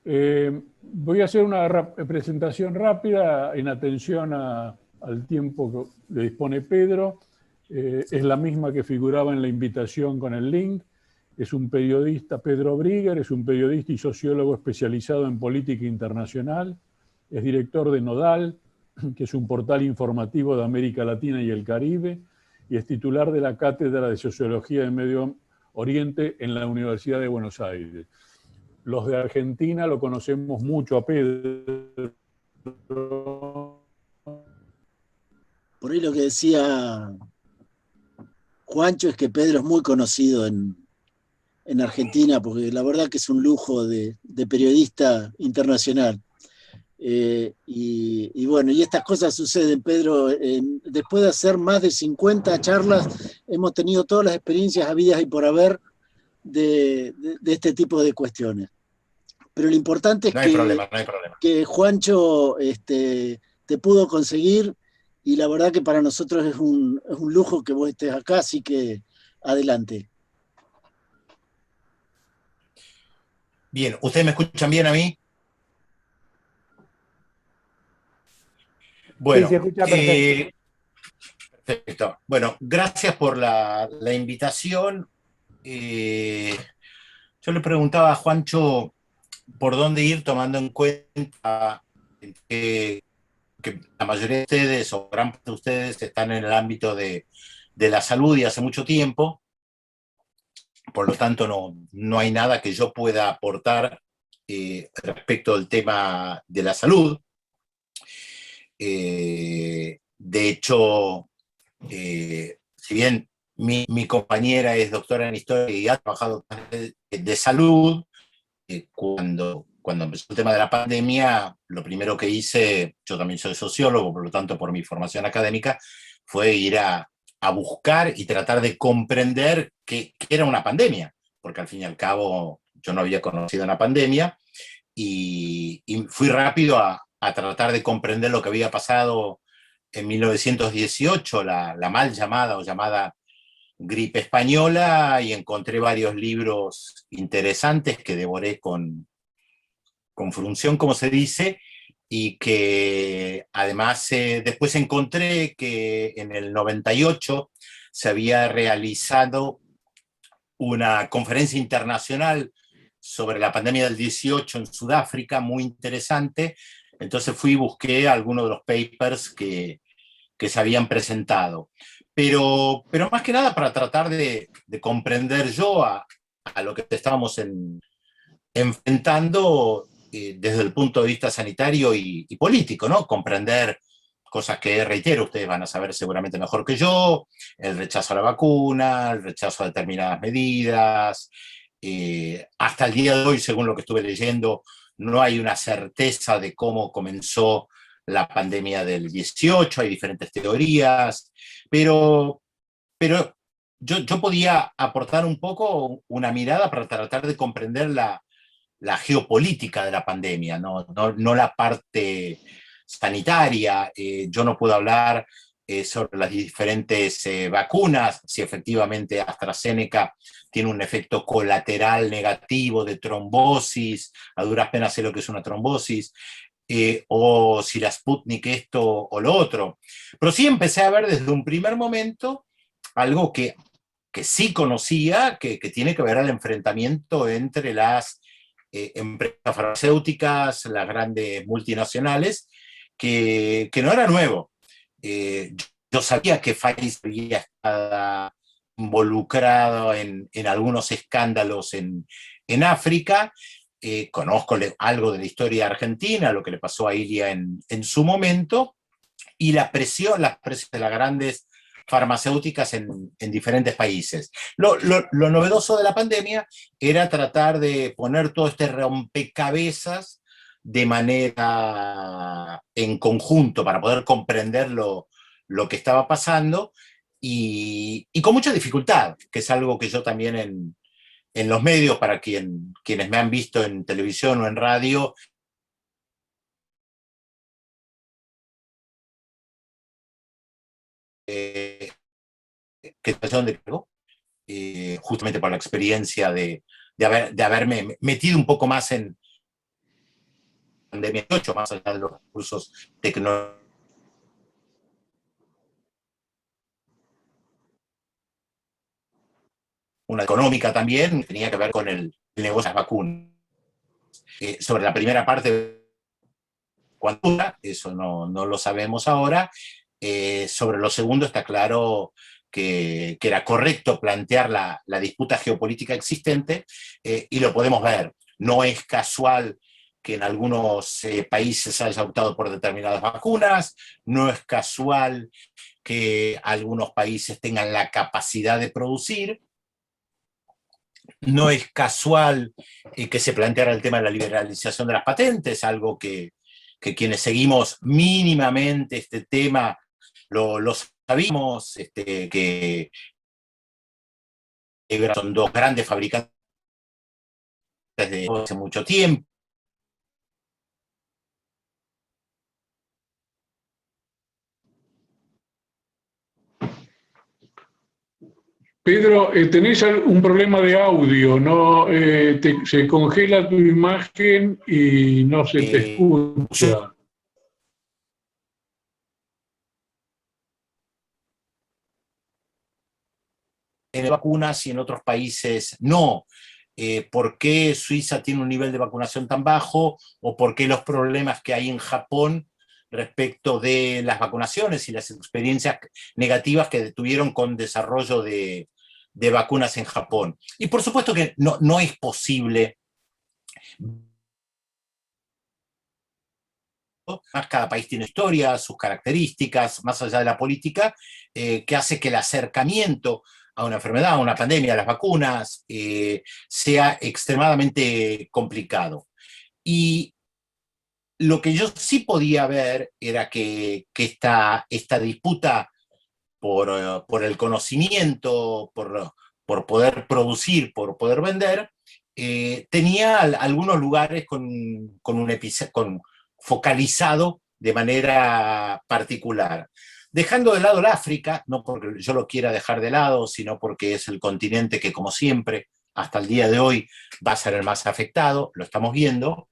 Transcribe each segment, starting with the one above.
Voy a hacer una presentación rápida en atención al tiempo que le dispone Pedro. Es la misma que figuraba en la invitación con el link. Es un periodista, Pedro Brigger, es un periodista y sociólogo especializado en política internacional. Es director de Nodal, que es un portal informativo de América Latina y el Caribe, y es titular de la Cátedra de Sociología del Medio Oriente en la Universidad de Buenos Aires. Los de Argentina lo conocemos mucho a Pedro. Por ahí lo que decía Juancho es que Pedro es muy conocido en Argentina, porque la verdad que es un lujo de periodista internacional. Y bueno, y estas cosas suceden, Pedro. Después de hacer más de 50 charlas, hemos tenido todas las experiencias habidas y por haber de este tipo de cuestiones. Pero lo importante es No hay problema, no hay problema. que Juancho te pudo conseguir, y la verdad que para nosotros es un lujo que vos estés acá, así que adelante. Bien, ¿ustedes me escuchan bien a mí? Sí, se Bueno, escucha perfecto. perfecto. Bueno, gracias por la invitación. Yo le preguntaba a Juancho por dónde ir tomando en cuenta que la mayoría de ustedes, o gran parte de ustedes, están en el ámbito de la salud y hace mucho tiempo. Por lo tanto, no hay nada que yo pueda aportar respecto al tema de la salud. De hecho, si bien mi compañera es doctora en historia y ha trabajado de salud, cuando empezó el tema de la pandemia, lo primero que hice, yo también soy sociólogo, por lo tanto, por mi formación académica, fue ir a buscar y tratar de comprender qué era una pandemia, porque al fin y al cabo yo no había conocido una pandemia, y fui rápido a tratar de comprender lo que había pasado en 1918, la mal llamada o llamada gripe española, y encontré varios libros interesantes que devoré con frunción, como se dice, y que además después encontré que en el 98 se había realizado una conferencia internacional sobre la pandemia del 18 en Sudáfrica, muy interesante. Entonces fui y busqué algunos de los papers que se habían presentado. Pero más que nada para tratar de comprender yo a lo que estábamos enfrentando desde el punto de vista sanitario y político, ¿no? Comprender cosas que, reitero, ustedes van a saber seguramente mejor que yo: el rechazo a la vacuna, el rechazo a determinadas medidas. Hasta el día de hoy, según lo que estuve leyendo, no hay una certeza de cómo comenzó la pandemia del 18, hay diferentes teorías, pero yo podía aportar un poco una mirada para tratar de comprender la geopolítica de la pandemia, no la parte sanitaria. Yo no puedo hablar sobre las diferentes vacunas, si efectivamente AstraZeneca tiene un efecto colateral negativo de trombosis, a duras penas sé lo que es una trombosis, o si la Sputnik esto o lo otro. Pero sí empecé a ver desde un primer momento algo que sí conocía, que tiene que ver al enfrentamiento entre las empresas farmacéuticas, las grandes multinacionales, que no era nuevo. Yo sabía que Pfizer había estado involucrado en algunos escándalos en África. Conozco algo de la historia argentina, lo que le pasó a Ilia en su momento, y las presiones de las grandes farmacéuticas en diferentes países. Lo novedoso de la pandemia era tratar de poner todo este rompecabezas de manera en conjunto para poder comprender lo que estaba pasando, y con mucha dificultad, que es algo que yo también en los medios, para quienes me han visto en televisión o en radio, que de justamente por la experiencia de haberme metido un poco más pandemia 8, más allá de los recursos tecnológicos. Una económica también, tenía que ver con el negocio de las vacunas. Sobre la primera parte, ¿cuánto dura? Eso no lo sabemos ahora. Sobre lo segundo está claro que era correcto plantear la disputa geopolítica existente, y lo podemos ver. No es casual que en algunos países haya optado por determinadas vacunas, no es casual que algunos países tengan la capacidad de producir, no es casual que se planteara el tema de la liberalización de las patentes, algo que quienes seguimos mínimamente este tema lo sabíamos, que son dos grandes fabricantes desde hace mucho tiempo. Pedro, tenés un problema de audio, ¿no? Se congela tu imagen y no se te escucha. En vacunas y en otros países no. ¿Por qué Suiza tiene un nivel de vacunación tan bajo? ¿O por qué los problemas que hay en Japón respecto de las vacunaciones y las experiencias negativas que tuvieron con desarrollo de vacunas en Japón? Y por supuesto que no es posible. Cada país tiene historia, sus características, más allá de la política, que hace que el acercamiento a una enfermedad, a una pandemia, a las vacunas, sea extremadamente complicado. Y lo que yo sí podía ver era que esta disputa por el conocimiento, por poder producir, por poder vender, tenía algunos lugares con focalizado de manera particular. Dejando de lado el África, no porque yo lo quiera dejar de lado, sino porque es el continente que, como siempre, hasta el día de hoy, va a ser el más afectado, lo estamos viendo.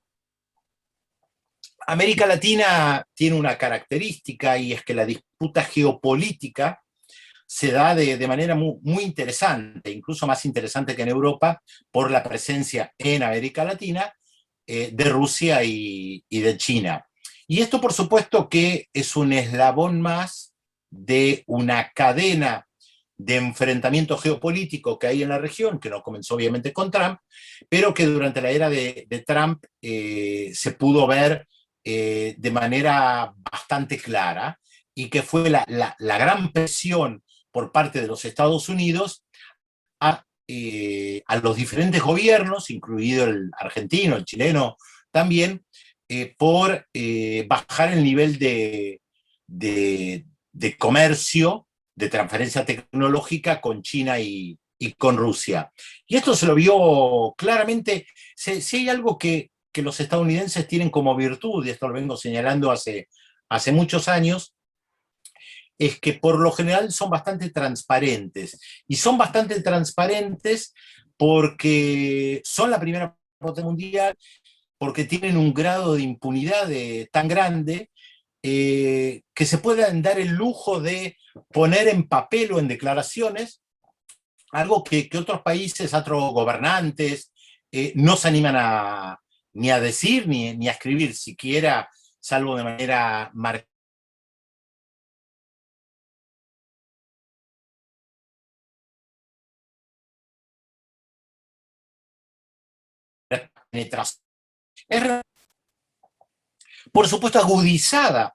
América Latina tiene una característica, y es que la disputa geopolítica se da de manera muy interesante, incluso más interesante que en Europa, por la presencia en América Latina de Rusia y de China. Y esto, por supuesto, que es un eslabón más de una cadena de enfrentamiento geopolítico que hay en la región, que no comenzó obviamente con Trump, pero que durante la era de Trump se pudo ver de manera bastante clara, y que fue la gran presión por parte de los Estados Unidos a los diferentes gobiernos, incluido el argentino, el chileno también, por bajar el nivel de comercio, de transferencia tecnológica con China y con Rusia. Y esto se lo vio claramente. Si hay algo que los estadounidenses tienen como virtud, y esto lo vengo señalando hace muchos años, es que por lo general son bastante transparentes. Y son bastante transparentes porque son la primera potencia mundial, porque tienen un grado de impunidad tan grande, que se puedan dar el lujo de poner en papel o en declaraciones algo que otros países, otros gobernantes, no se animan ni a decir ni a escribir siquiera, salvo de manera marcada. Por supuesto, agudizada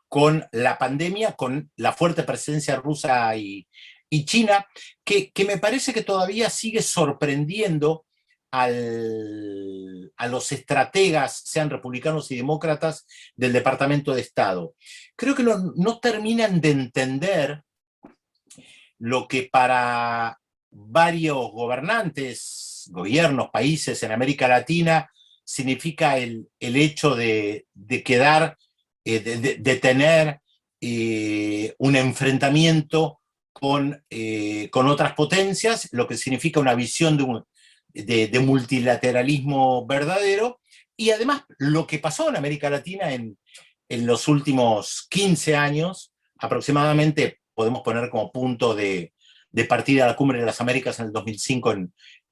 con la pandemia, con la fuerte presencia rusa y China, que me parece que todavía sigue sorprendiendo a los estrategas, sean republicanos y demócratas, del Departamento de Estado. Creo que no terminan de entender lo que para varios gobiernos, países en América Latina, significa el hecho de quedar, de tener un enfrentamiento con otras potencias, lo que significa una visión de multilateralismo verdadero, Y además, lo que pasó en América Latina en los últimos 15 años, aproximadamente podemos poner como punto de partida a la Cumbre de las Américas en el 2005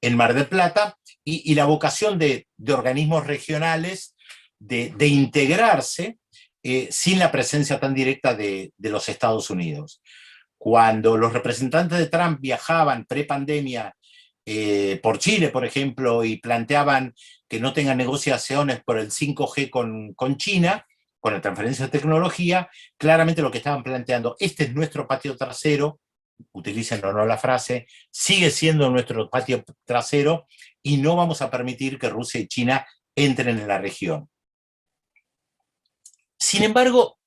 en Mar del Plata, y la vocación de organismos regionales de integrarse sin la presencia tan directa de los Estados Unidos. Cuando los representantes de Trump viajaban pre-pandemia por Chile, por ejemplo, y planteaban que no tengan negociaciones por el 5G con China, con la transferencia de tecnología, claramente lo que estaban planteando, este es nuestro patio trasero, utilicen o no la frase, sigue siendo nuestro patio trasero y no vamos a permitir que Rusia y China entren en la región. Sin embargo,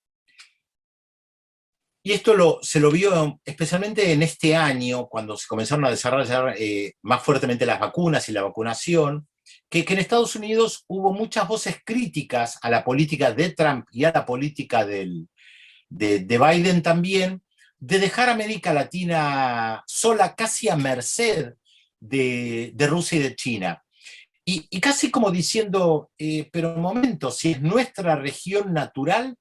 y esto se lo vio especialmente en este año, cuando se comenzaron a desarrollar más fuertemente las vacunas y la vacunación, que en Estados Unidos hubo muchas voces críticas a la política de Trump y a la política de Biden también, de dejar a América Latina sola, casi a merced de Rusia y de China. Y casi como diciendo, pero un momento, si es nuestra región natural,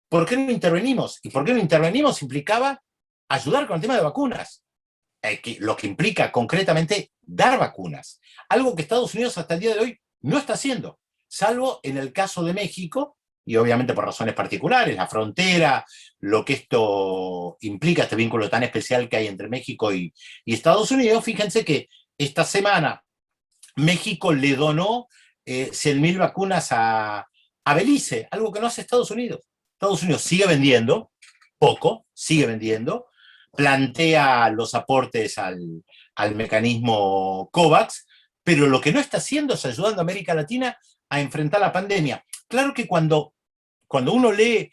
¿por qué no intervenimos? ¿Y por qué no intervenimos? Implicaba ayudar con el tema de vacunas, lo que implica concretamente dar vacunas. Algo que Estados Unidos hasta el día de hoy no está haciendo, salvo en el caso de México, y obviamente por razones particulares, la frontera, lo que esto implica, este vínculo tan especial que hay entre México y Estados Unidos. Fíjense que esta semana México le donó 100.000 vacunas a Belice, algo que no hace Estados Unidos. Estados Unidos sigue vendiendo, poco, sigue vendiendo, plantea los aportes al mecanismo COVAX, pero lo que no está haciendo es ayudando a América Latina a enfrentar la pandemia. Claro que cuando uno lee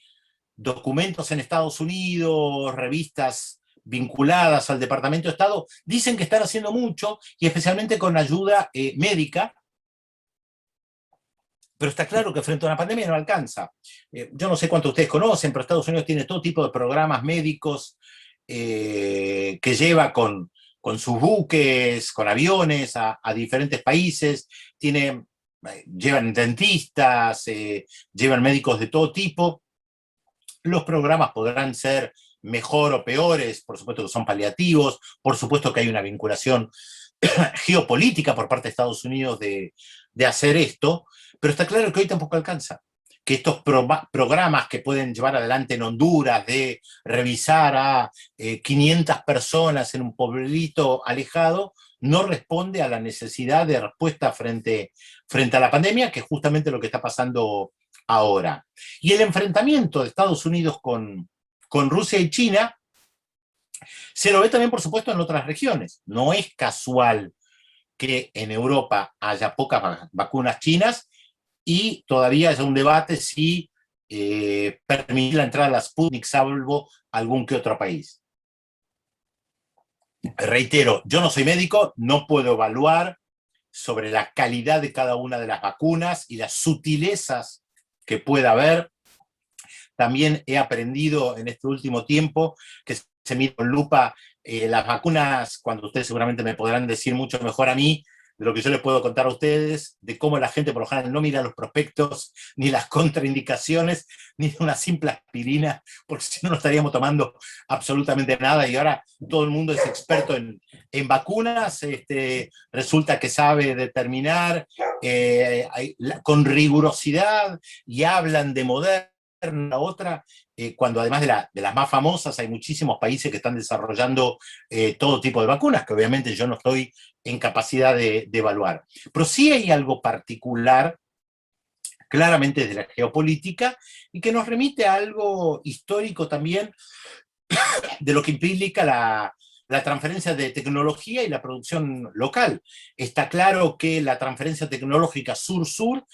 documentos en Estados Unidos, revistas vinculadas al Departamento de Estado, dicen que están haciendo mucho, y especialmente con ayuda médica, pero está claro que frente a una pandemia no alcanza. Yo no sé cuántos ustedes conocen, pero Estados Unidos tiene todo tipo de programas médicos que lleva con sus buques, con aviones a diferentes países, llevan dentistas, llevan médicos de todo tipo. Los programas podrán ser mejor o peores, por supuesto que son paliativos, por supuesto que hay una vinculación geopolítica por parte de Estados Unidos de hacer esto, pero está claro que hoy tampoco alcanza. Que estos programas que pueden llevar adelante en Honduras, de revisar a 500 personas en un pueblito alejado, no responde a la necesidad de respuesta frente a la pandemia, que es justamente lo que está pasando ahora. Y el enfrentamiento de Estados Unidos con Rusia y China se lo ve también, por supuesto, en otras regiones. No es casual que en Europa haya pocas vacunas chinas y todavía haya un debate si permitir la entrada de la Sputnik salvo algún que otro país. Reitero, yo no soy médico, no puedo evaluar sobre la calidad de cada una de las vacunas y las sutilezas que pueda haber. También he aprendido en este último tiempo que se mira con lupa las vacunas, cuando ustedes seguramente me podrán decir mucho mejor a mí de lo que yo les puedo contar a ustedes, de cómo la gente por lo general no mira los prospectos, ni las contraindicaciones, ni una simple aspirina, porque si no, no estaríamos tomando absolutamente nada, y ahora todo el mundo es experto en vacunas, resulta que sabe determinar con rigurosidad, y hablan de Moderna, otra, cuando además de las más famosas hay muchísimos países que están desarrollando todo tipo de vacunas, que obviamente yo no estoy en capacidad de evaluar. Pero sí hay algo particular, claramente desde la geopolítica, y que nos remite a algo histórico también, de lo que implica la transferencia de tecnología y la producción local. Está claro que la transferencia tecnológica sur-sur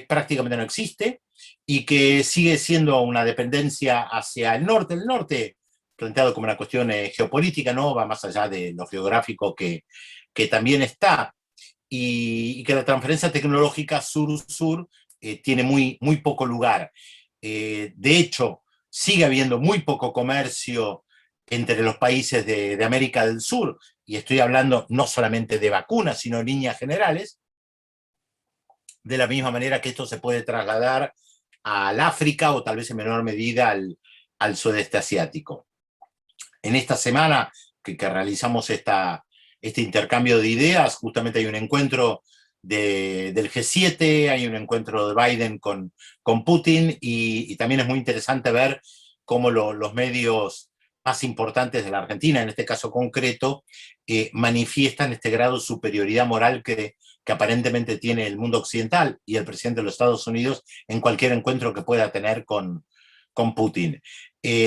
prácticamente no existe, y que sigue siendo una dependencia hacia el norte planteado como una cuestión geopolítica, no va más allá de lo geográfico que también está, y que la transferencia tecnológica sur-sur tiene muy poco lugar. De hecho, sigue habiendo muy poco comercio entre los países de América del Sur, y estoy hablando no solamente de vacunas, sino en líneas generales, de la misma manera que esto se puede trasladar al África o tal vez en menor medida al sudeste asiático. En esta semana que realizamos este intercambio de ideas, justamente hay un encuentro del G7, hay un encuentro de Biden con Putin, y también es muy interesante ver cómo los medios más importantes de la Argentina, en este caso concreto, manifiestan este grado de superioridad moral que aparentemente tiene el mundo occidental y el presidente de los Estados Unidos en cualquier encuentro que pueda tener con Putin.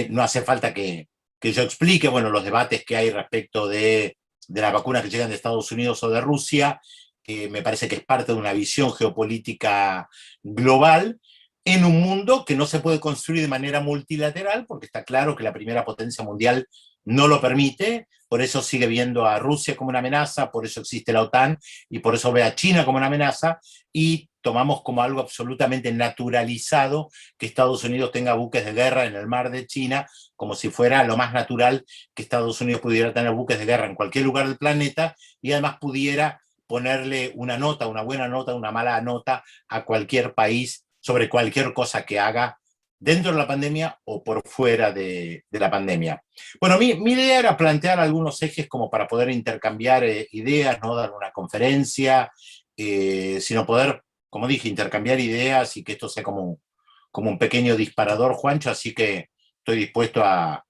No hace falta que yo explique, bueno, los debates que hay respecto de las vacunas que llegan de Estados Unidos o de Rusia. Me parece que es parte de una visión geopolítica global en un mundo que no se puede construir de manera multilateral, porque está claro que la primera potencia mundial no lo permite, por eso sigue viendo a Rusia como una amenaza, por eso existe la OTAN, y por eso ve a China como una amenaza, y tomamos como algo absolutamente naturalizado que Estados Unidos tenga buques de guerra en el mar de China, como si fuera lo más natural que Estados Unidos pudiera tener buques de guerra en cualquier lugar del planeta, y además pudiera ponerle una nota, una buena nota, una mala nota a cualquier país sobre cualquier cosa que haga dentro de la pandemia o por fuera de la pandemia. Bueno, mi idea era plantear algunos ejes como para poder intercambiar ideas, no dar una conferencia, sino poder, como dije, intercambiar ideas y que esto sea como un pequeño disparador, Juancho, así que estoy dispuesto a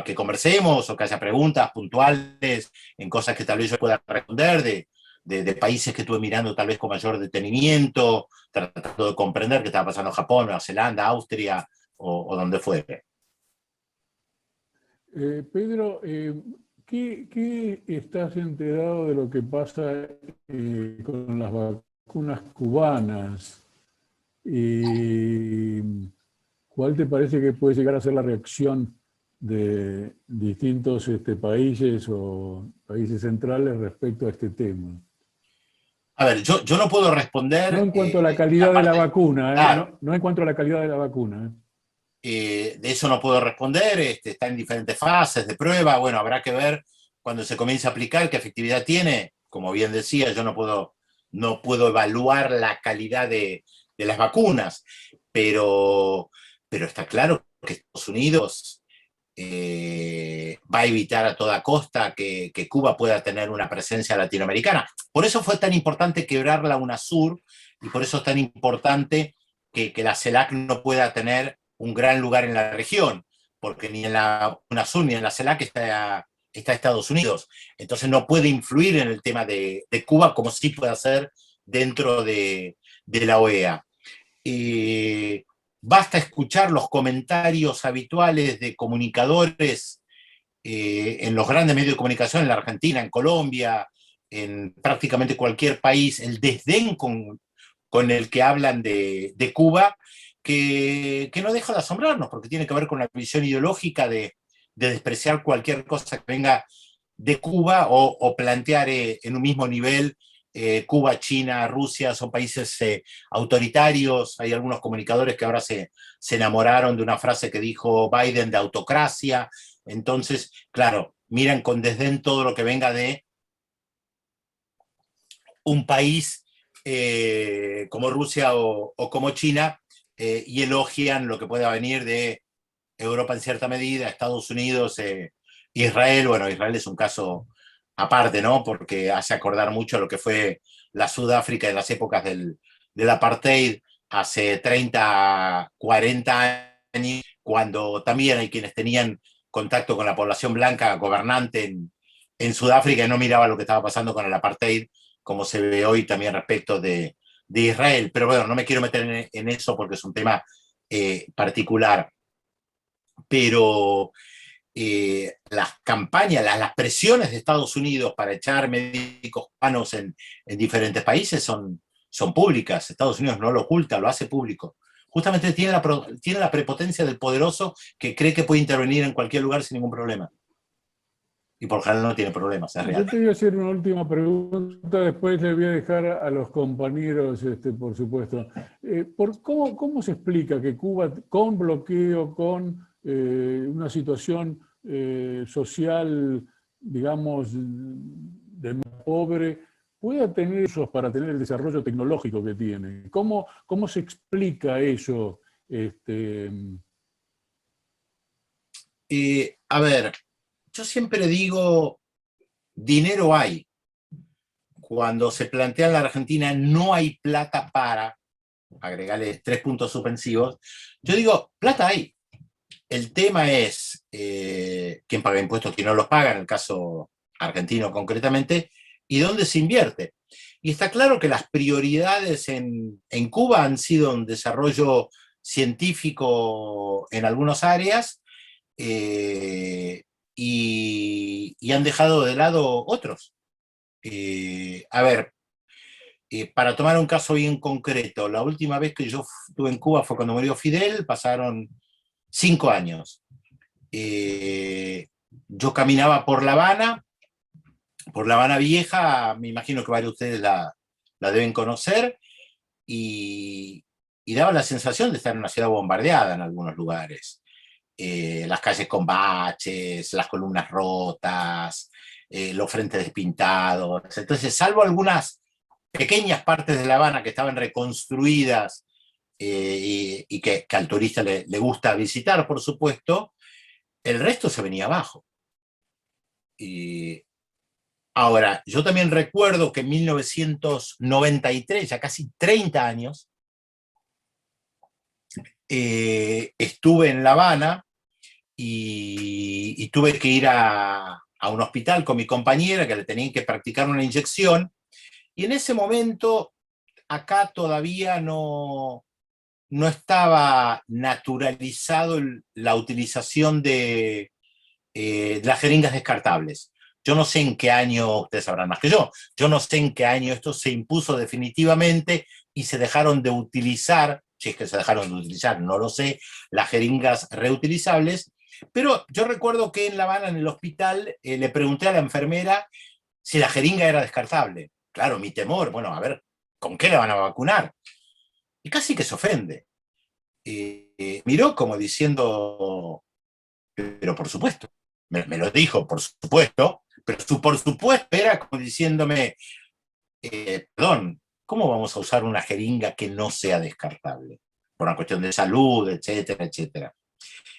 que conversemos o que haya preguntas puntuales en cosas que tal vez yo pueda responder de países que estuve mirando tal vez con mayor detenimiento, tratando de comprender qué estaba pasando en Japón, Nueva Zelanda, Austria o donde fuere. Pedro, ¿qué estás enterado de lo que pasa con las vacunas cubanas? ¿Cuál te parece que puede llegar a ser la reacción de distintos países o países centrales respecto a este tema? A ver, yo no puedo responder. No en cuanto a la calidad de la vacuna, claro, no en cuanto a la calidad de la vacuna. De eso no puedo responder, está en diferentes fases de prueba, bueno, habrá que ver cuando se comience a aplicar qué efectividad tiene. Como bien decía, yo no puedo evaluar la calidad de las vacunas, pero está claro que Estados Unidos va a evitar a toda costa que Cuba pueda tener una presencia latinoamericana. Por eso fue tan importante quebrar la UNASUR y por eso es tan importante que la CELAC no pueda tener un gran lugar en la región, porque ni en la UNASUR ni en la CELAC está Estados Unidos. Entonces no puede influir en el tema de Cuba como sí puede hacer dentro de la OEA. Basta escuchar los comentarios habituales de comunicadores en los grandes medios de comunicación, en la Argentina, en Colombia, en prácticamente cualquier país, el desdén con el que hablan de Cuba, que no deja de asombrarnos, porque tiene que ver con la visión ideológica de despreciar cualquier cosa que venga de Cuba o plantear en un mismo nivel Cuba, China, Rusia, son países autoritarios. Hay algunos comunicadores que ahora se enamoraron de una frase que dijo Biden de autocracia. Entonces, claro, miran con desdén todo lo que venga de un país como Rusia o como China, y elogian lo que pueda venir de Europa en cierta medida, Estados Unidos, Israel. Bueno, Israel es un caso aparte, ¿no? Porque hace acordar mucho a lo que fue la Sudáfrica en las épocas del apartheid hace 30, 40 años, cuando también hay quienes tenían contacto con la población blanca gobernante en Sudáfrica y no miraba lo que estaba pasando con el apartheid, como se ve hoy también respecto de Israel. Pero bueno, no me quiero meter en eso porque es un tema particular. Pero las campañas, las presiones de Estados Unidos para echar médicos cubanos en diferentes países son públicas. Estados Unidos no lo oculta, lo hace público. Justamente tiene la prepotencia del poderoso que cree que puede intervenir en cualquier lugar sin ningún problema. Y por general no tiene problemas, es real. Yo te voy a hacer una última pregunta, después le voy a dejar a los compañeros, por supuesto. ¿Cómo se explica que Cuba, con bloqueo, con una situación social, digamos, de pobre, pueda tener esos para tener el desarrollo tecnológico que tiene. ¿Cómo se explica eso? A ver, yo siempre digo, dinero hay. Cuando se plantea en la Argentina no hay plata para, agregarle 3 puntos suspensivos, yo digo, plata hay. El tema es quién paga impuestos, quién no los paga, en el caso argentino concretamente, y dónde se invierte. Y está claro que las prioridades en Cuba han sido un desarrollo científico en algunas áreas y han dejado de lado otros. A ver, para tomar un caso bien concreto, la última vez que yo estuve en Cuba fue cuando murió Fidel, pasaron 5 años. Yo caminaba por La Habana Vieja, me imagino que varios de ustedes la deben conocer, y daba la sensación de estar en una ciudad bombardeada en algunos lugares. Las calles con baches, las columnas rotas, los frentes despintados. Entonces, salvo algunas pequeñas partes de La Habana que estaban reconstruidas y que al turista le gusta visitar, por supuesto, el resto se venía abajo. Ahora, yo también recuerdo que en 1993, ya casi 30 años, estuve en La Habana y tuve que ir a un hospital con mi compañera que le tenían que practicar una inyección, y en ese momento acá todavía no estaba naturalizado la utilización de las jeringas descartables. Yo no sé en qué año, ustedes sabrán más que yo no sé en qué año esto se impuso definitivamente y se dejaron de utilizar, si es que se dejaron de utilizar, no lo sé, las jeringas reutilizables, pero yo recuerdo que en La Habana, en el hospital, le pregunté a la enfermera si la jeringa era descartable. Claro, mi temor, bueno, a ver, ¿con qué la van a vacunar? Y casi que se ofende. Miró como diciendo, pero por supuesto, me lo dijo, por supuesto, pero por supuesto era como diciéndome, perdón, ¿cómo vamos a usar una jeringa que no sea descartable? Por una cuestión de salud, etcétera, etcétera.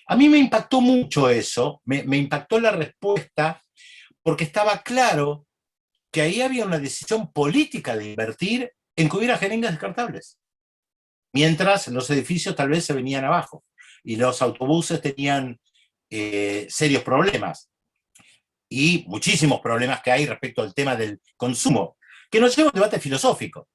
A mí me impactó mucho eso, me impactó la respuesta, porque estaba claro que ahí había una decisión política de invertir en que hubiera jeringas descartables. Mientras los edificios tal vez se venían abajo y los autobuses tenían serios problemas y muchísimos problemas que hay respecto al tema del consumo, que nos lleva a un debate filosófico.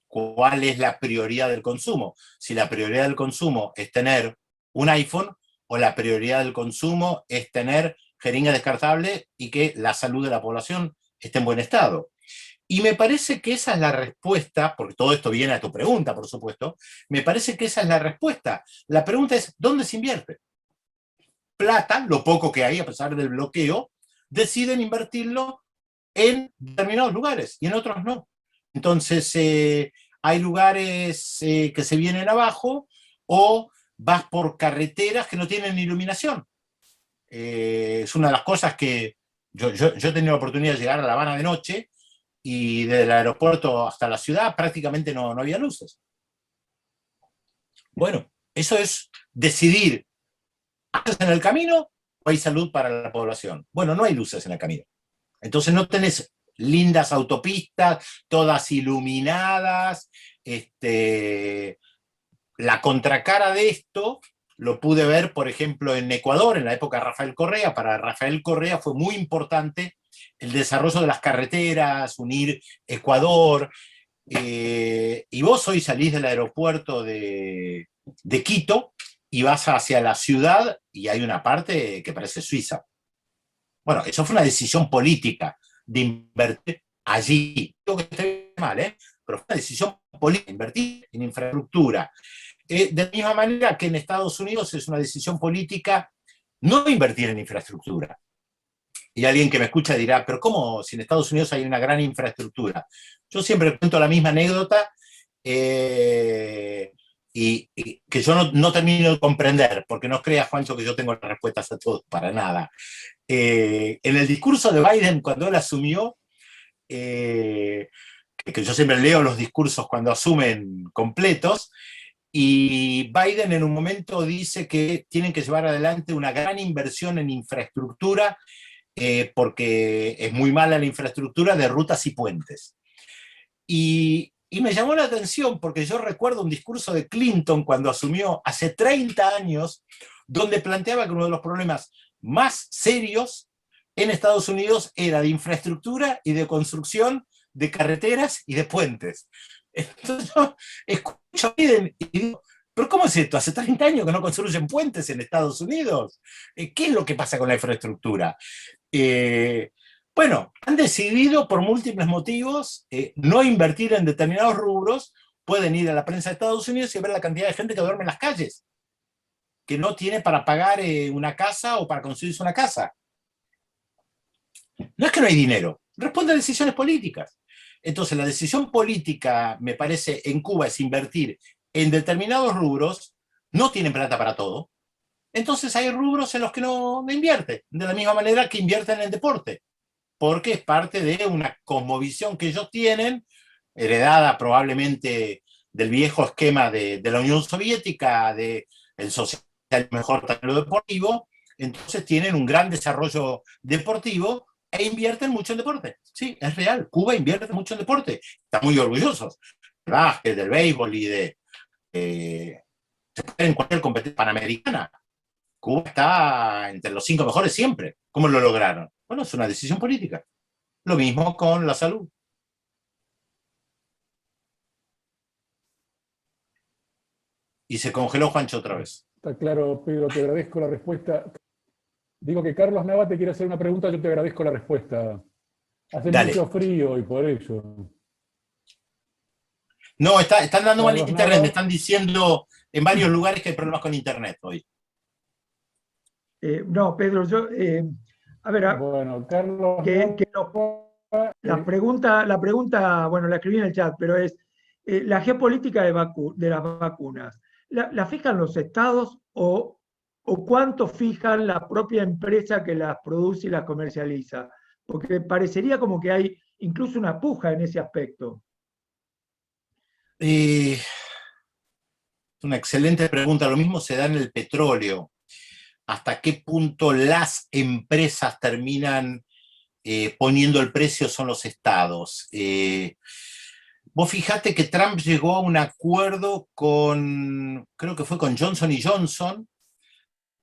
¿Cuál es la prioridad del consumo? Si la prioridad del consumo es tener un iPhone o la prioridad del consumo es tener jeringas descartables y que la salud de la población esté en buen estado. Y me parece que esa es la respuesta, porque todo esto viene a tu pregunta, por supuesto, me parece que esa es la respuesta. La pregunta es, ¿dónde se invierte? Plata, lo poco que hay a pesar del bloqueo, deciden invertirlo en determinados lugares y en otros no. Entonces, hay lugares que se vienen abajo o vas por carreteras que no tienen iluminación. Es una de las cosas que yo he tenido la oportunidad de llegar a La Habana de noche y desde el aeropuerto hasta la ciudad prácticamente no había luces. Bueno, eso es decidir, ¿hay luces en el camino o hay salud para la población? Bueno, no hay luces en el camino. Entonces no tenés lindas autopistas, todas iluminadas. La contracara de esto lo pude ver, por ejemplo, en Ecuador, en la época de Rafael Correa. Para Rafael Correa fue muy importante el desarrollo de las carreteras, unir Ecuador, y vos hoy salís del aeropuerto de Quito y vas hacia la ciudad y hay una parte que parece Suiza. Bueno, eso fue una decisión política de invertir allí. Creo que esté mal, pero fue una decisión política, invertir en infraestructura. De la misma manera que en Estados Unidos es una decisión política no invertir en infraestructura. Y alguien que me escucha dirá, pero ¿cómo si en Estados Unidos hay una gran infraestructura? Yo siempre cuento la misma anécdota y que yo no termino de comprender, porque no creas, Juancho, que yo tengo las respuestas a todo, para nada. En el discurso de Biden, cuando él asumió, que yo siempre leo los discursos cuando asumen completos, y Biden en un momento dice que tienen que llevar adelante una gran inversión en infraestructura, porque es muy mala la infraestructura de rutas y puentes. Y me llamó la atención porque yo recuerdo un discurso de Clinton cuando asumió hace 30 años, donde planteaba que uno de los problemas más serios en Estados Unidos era de infraestructura y de construcción de carreteras y de puentes. Entonces yo escucho a Biden y digo, ¿pero cómo es esto? ¿Hace 30 años que no construyen puentes en Estados Unidos? ¿Qué es lo que pasa con la infraestructura? Bueno, han decidido por múltiples motivos no invertir en determinados rubros. Pueden ir a la prensa de Estados Unidos y ver la cantidad de gente que duerme en las calles, que no tiene para pagar una casa o para construirse una casa. No es que no hay dinero, responde a decisiones políticas. Entonces, la decisión política, me parece, en Cuba es invertir en determinados rubros, no tienen plata para todo. Entonces hay rubros en los que no invierte, de la misma manera que invierten en deporte, porque es parte de una cosmovisión que ellos tienen, heredada probablemente del viejo esquema de la Unión Soviética, del socialismo mejor talento deportivo. Entonces tienen un gran desarrollo deportivo e invierten mucho en deporte. Sí, es real, Cuba invierte mucho en deporte, están muy orgullosos del básquet, del béisbol y en cualquier competencia panamericana. Cuba está entre los 5 mejores siempre. ¿Cómo lo lograron? Bueno, es una decisión política. Lo mismo con la salud. Y se congeló Juancho otra vez. Está claro, Pedro, te agradezco la respuesta. Digo que Carlos Nava te quiere hacer una pregunta, yo te agradezco la respuesta. Hace Dale. mucho frío y por eso. No, están dando mal Carlos internet. Nava. Me están diciendo en varios lugares que hay problemas con internet hoy. No, Pedro, yo, a ver, Bueno, Carlos Nava, la pregunta, bueno, la escribí en el chat, pero es la geopolítica de las vacunas. ¿La fijan los estados o cuánto fijan la propia empresa que las produce y las comercializa? Porque parecería como que hay incluso una puja en ese aspecto. Es una excelente pregunta. Lo mismo se da en el petróleo. ¿Hasta qué punto las empresas terminan poniendo el precio son los estados? Vos fijate que Trump llegó a un acuerdo creo que fue con Johnson & Johnson,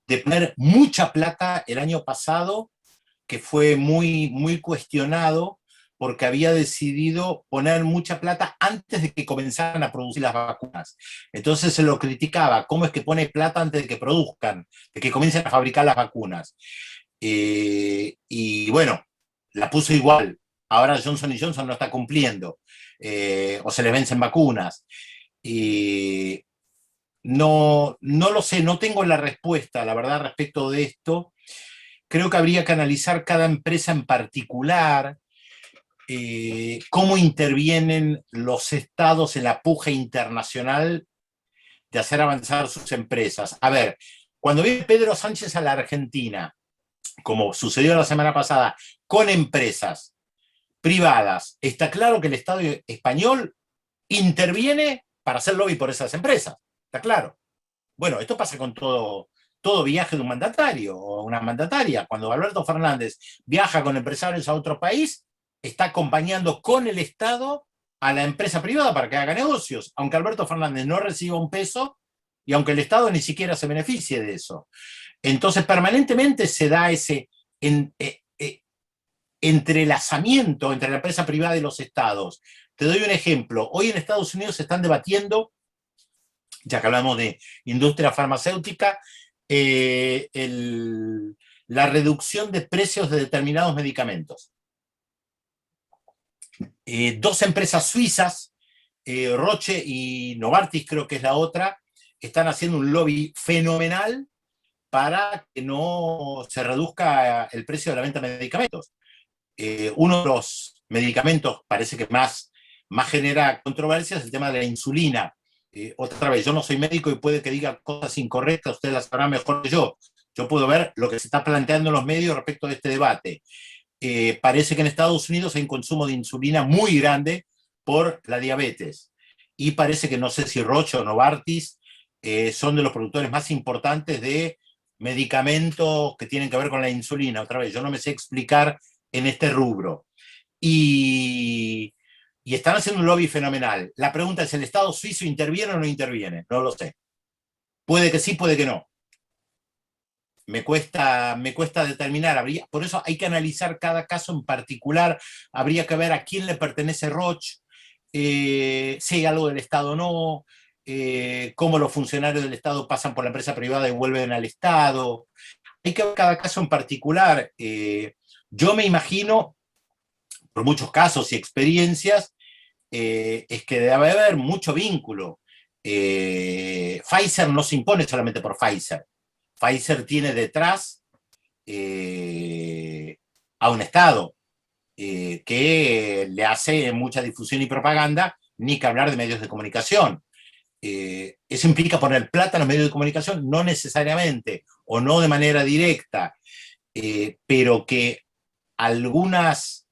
de poner mucha plata el año pasado, que fue muy, muy cuestionado, porque había decidido poner mucha plata antes de que comenzaran a producir las vacunas. Entonces se lo criticaba, ¿cómo es que pone plata antes de que produzcan, de que comiencen a fabricar las vacunas? Y bueno, la puso igual. Ahora Johnson & Johnson no está cumpliendo, o se les vencen vacunas. No lo sé, no tengo la respuesta, la verdad, respecto de esto. Creo que habría que analizar cada empresa en particular, cómo intervienen los estados en la puja internacional de hacer avanzar sus empresas. A ver, cuando viene Pedro Sánchez a la Argentina, como sucedió la semana pasada, con empresas privadas, está claro que el Estado español interviene para hacer lobby por esas empresas, está claro. Bueno, esto pasa con todo viaje de un mandatario o una mandataria. Cuando Alberto Fernández viaja con empresarios a otro país, está acompañando con el Estado a la empresa privada para que haga negocios, aunque Alberto Fernández no reciba un peso y aunque el Estado ni siquiera se beneficie de eso. Entonces, permanentemente se da ese entrelazamiento entre la empresa privada y los estados. Te doy un ejemplo. Hoy en Estados Unidos se están debatiendo, ya que hablamos de industria farmacéutica, la reducción de precios de determinados medicamentos. 2 empresas suizas, Roche y Novartis creo que es la otra, están haciendo un lobby fenomenal para que no se reduzca el precio de la venta de medicamentos. Uno de los medicamentos parece que más genera controversia es el tema de la insulina. Otra vez, yo no soy médico y puede que diga cosas incorrectas, ustedes las sabrán mejor que yo. Yo puedo ver lo que se está planteando en los medios respecto de este debate. parece que en Estados Unidos hay un consumo de insulina muy grande por la diabetes. Y parece que no sé si Roche o Novartis son de los productores más importantes de medicamentos que tienen que ver con la insulina. Otra vez, yo no me sé explicar en este rubro. Y están haciendo un lobby fenomenal. La pregunta es, ¿el Estado suizo interviene o no interviene? No lo sé. Puede que sí, puede que no. Me cuesta determinar. Por eso hay que analizar cada caso en particular. Habría que ver a quién le pertenece Roche, si hay algo del Estado o no, cómo los funcionarios del Estado pasan por la empresa privada y vuelven al Estado. Hay que ver cada caso en particular. Yo me imagino, por muchos casos y experiencias, es que debe haber mucho vínculo. Pfizer no se impone solamente por Pfizer. Pfizer tiene detrás a un Estado que le hace mucha difusión y propaganda, ni que hablar de medios de comunicación. Eso implica poner plata en los medios de comunicación, no necesariamente, o no de manera directa, pero que algunas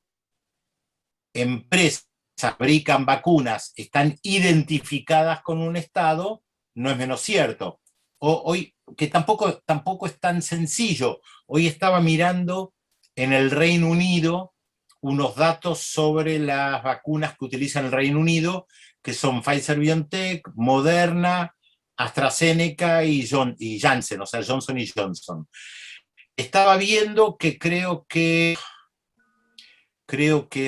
empresas fabrican vacunas, están identificadas con un Estado, no es menos cierto. Hoy, que tampoco es tan sencillo. Hoy estaba mirando en el Reino Unido unos datos sobre las vacunas que utiliza el Reino Unido, que son Pfizer-BioNTech, Moderna, AstraZeneca y Janssen, o sea, Johnson y Johnson. Estaba viendo que creo que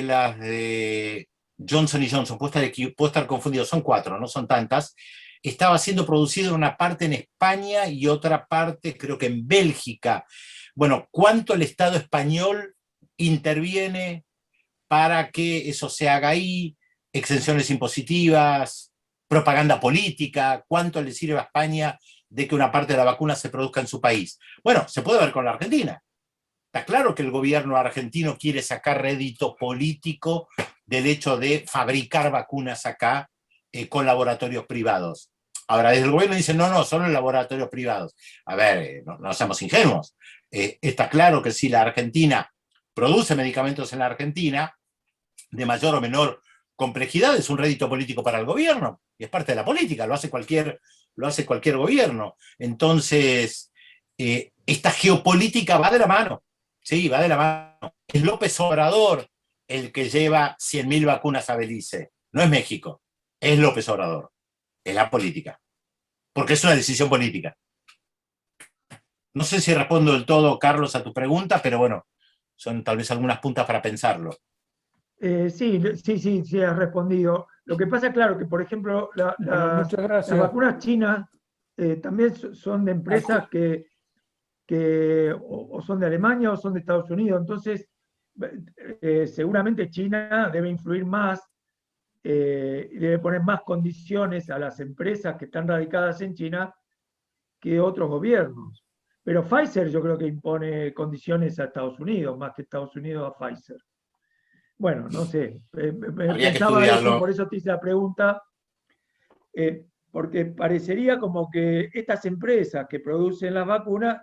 las de Johnson y Johnson, puedo estar confundido, son 4, no son tantas, estaba siendo producido una parte en España y otra parte creo que en Bélgica. Bueno, ¿cuánto el Estado español interviene para que eso se haga ahí? Exenciones impositivas, propaganda política, ¿cuánto le sirve a España de que una parte de la vacuna se produzca en su país? Bueno, se puede ver con la Argentina. Está claro que el gobierno argentino quiere sacar rédito político del hecho de fabricar vacunas acá con laboratorios privados. Ahora, desde el gobierno dicen, no, solo en laboratorios privados. A ver, no seamos ingenuos. Está claro que si la Argentina produce medicamentos en la Argentina, de mayor o menor complejidad, es un rédito político para el gobierno. Y es parte de la política, lo hace cualquier gobierno. Entonces, esta geopolítica va de la mano. Sí, va de la mano. Es López Obrador el que lleva 100.000 vacunas a Belice. No es México. Es López Obrador. Es la política. Porque es una decisión política. No sé si respondo del todo, Carlos, a tu pregunta, pero bueno, son tal vez algunas puntas para pensarlo. Sí, has respondido. Lo que pasa, claro, que por ejemplo Muchas las gracias. vacunas chinas también son de empresas que o son de Alemania o son de Estados Unidos. Entonces, seguramente China debe influir más y debe poner más condiciones a las empresas que están radicadas en China que otros gobiernos. Pero Pfizer yo creo que impone condiciones a Estados Unidos, más que Estados Unidos a Pfizer. Bueno, no sé, pensaba eso, por eso te hice la pregunta, porque parecería como que estas empresas que producen las vacunas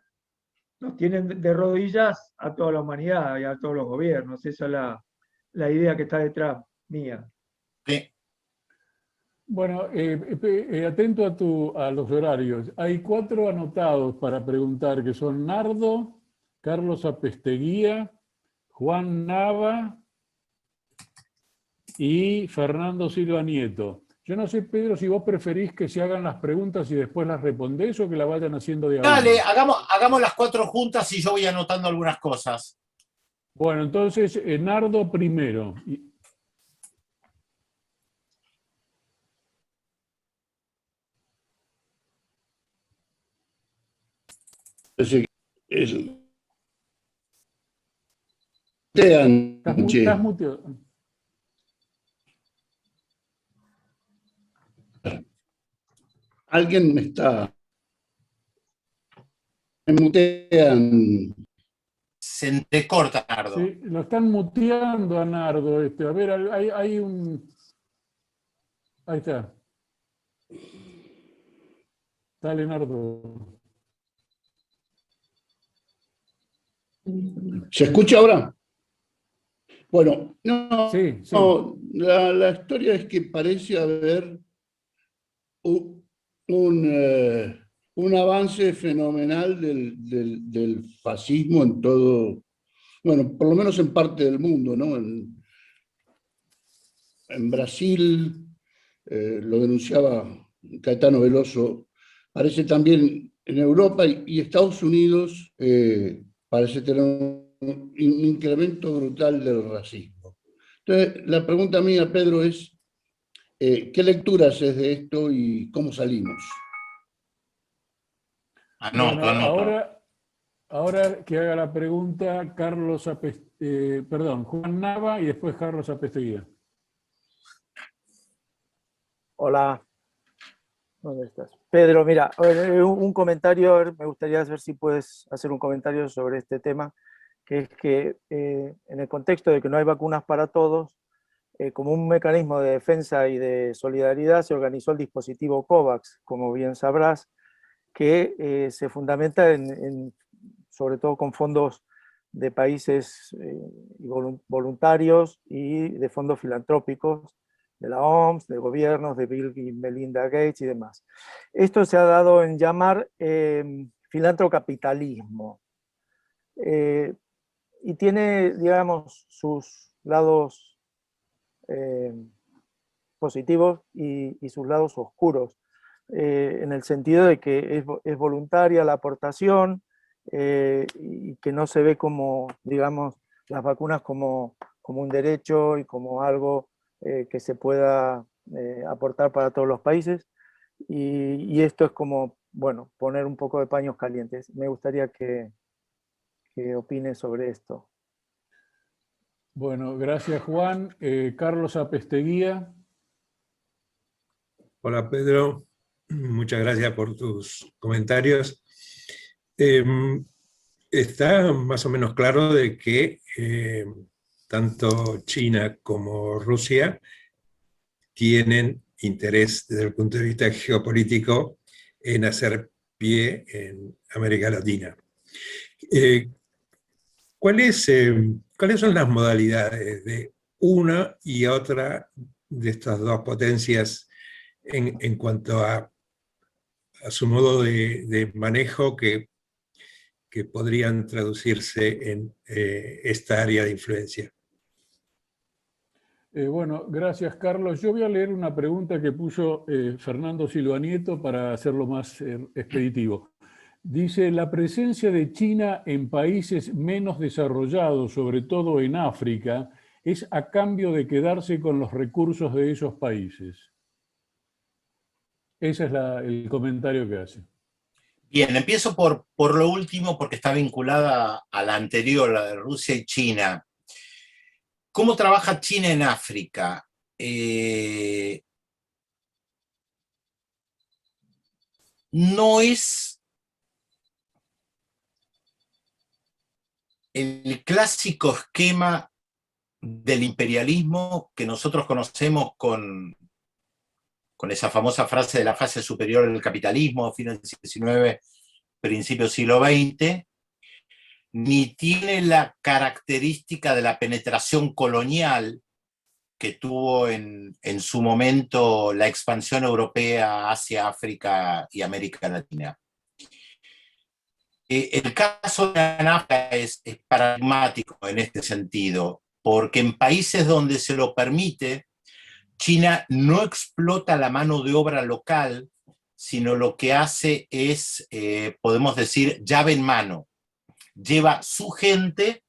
nos tienen de rodillas a toda la humanidad y a todos los gobiernos. Esa es la idea que está detrás mía. Sí. Bueno, atento a los horarios. Hay 4 anotados para preguntar, que son Nardo, Carlos Apesteguía, Juan Nava y Fernando Silva Nieto. Yo no sé, Pedro, si vos preferís que se hagan las preguntas y después las respondés o que la vayan haciendo de a uno. Dale, hagamos las 4 juntas y yo voy anotando algunas cosas. Bueno, entonces, Nardo primero. Estás muteado. Alguien me está... Me mutean. Se entrecorta, Nardo. Sí, lo están muteando a Nardo. A ver, hay un... Ahí está. Dale, Nardo. ¿Se escucha ahora? Bueno, no, Sí, sí. no, la historia es que parece haber un, un avance fenomenal del fascismo en todo, bueno, por lo menos en parte del mundo, ¿no? En Brasil, lo denunciaba Caetano Veloso, parece también en Europa y Estados Unidos parece tener un incremento brutal del racismo. Entonces, la pregunta mía, Pedro, es ¿qué lecturas es de esto y cómo salimos? Bueno, Anoto. ahora que haga la pregunta perdón, Juan Nava y después Carlos Apesteguía. Hola, ¿dónde estás? Pedro, mira, un comentario, me gustaría saber si puedes hacer un comentario sobre este tema, que es que en el contexto de que no hay vacunas para todos, como un mecanismo de defensa y de solidaridad se organizó el dispositivo COVAX, como bien sabrás, que se fundamenta sobre todo con fondos de países voluntarios y de fondos filantrópicos, de la OMS, de gobiernos, de Bill y Melinda Gates y demás. Esto se ha dado en llamar filantrocapitalismo. Y tiene, digamos, sus lados positivos y sus lados oscuros, en el sentido de que es voluntaria la aportación y que no se ve como, digamos, las vacunas como un derecho y como algo que se pueda aportar para todos los países. Y esto es como, bueno, poner un poco de paños calientes. Me gustaría que opines sobre esto. Bueno, gracias Juan. Carlos Apesteguía. Hola Pedro, muchas gracias por tus comentarios. Está más o menos claro de que tanto China como Rusia tienen interés desde el punto de vista geopolítico en hacer pie en América Latina. ¿Cuáles son las modalidades de una y otra de estas dos potencias en cuanto a su modo de manejo que podrían traducirse en esta área de influencia? Bueno, gracias Carlos. Yo voy a leer una pregunta que puso Fernando Silva Nieto para hacerlo más expeditivo. Dice, la presencia de China en países menos desarrollados, sobre todo en África, es a cambio de quedarse con los recursos de esos países. Ese es el comentario que hace. Bien, empiezo por lo último porque está vinculada a la anterior, la de Rusia y China. ¿Cómo trabaja China en África? No es el clásico esquema del imperialismo que nosotros conocemos con esa famosa frase de la fase superior del capitalismo, fines del siglo XIX, principio del siglo XX, ni tiene la característica de la penetración colonial que tuvo en su momento la expansión europea hacia África y América Latina. El caso de África es paradigmático en este sentido, porque en países donde se lo permite, China no explota la mano de obra local, sino lo que hace es, podemos decir, llave en mano. Lleva su gente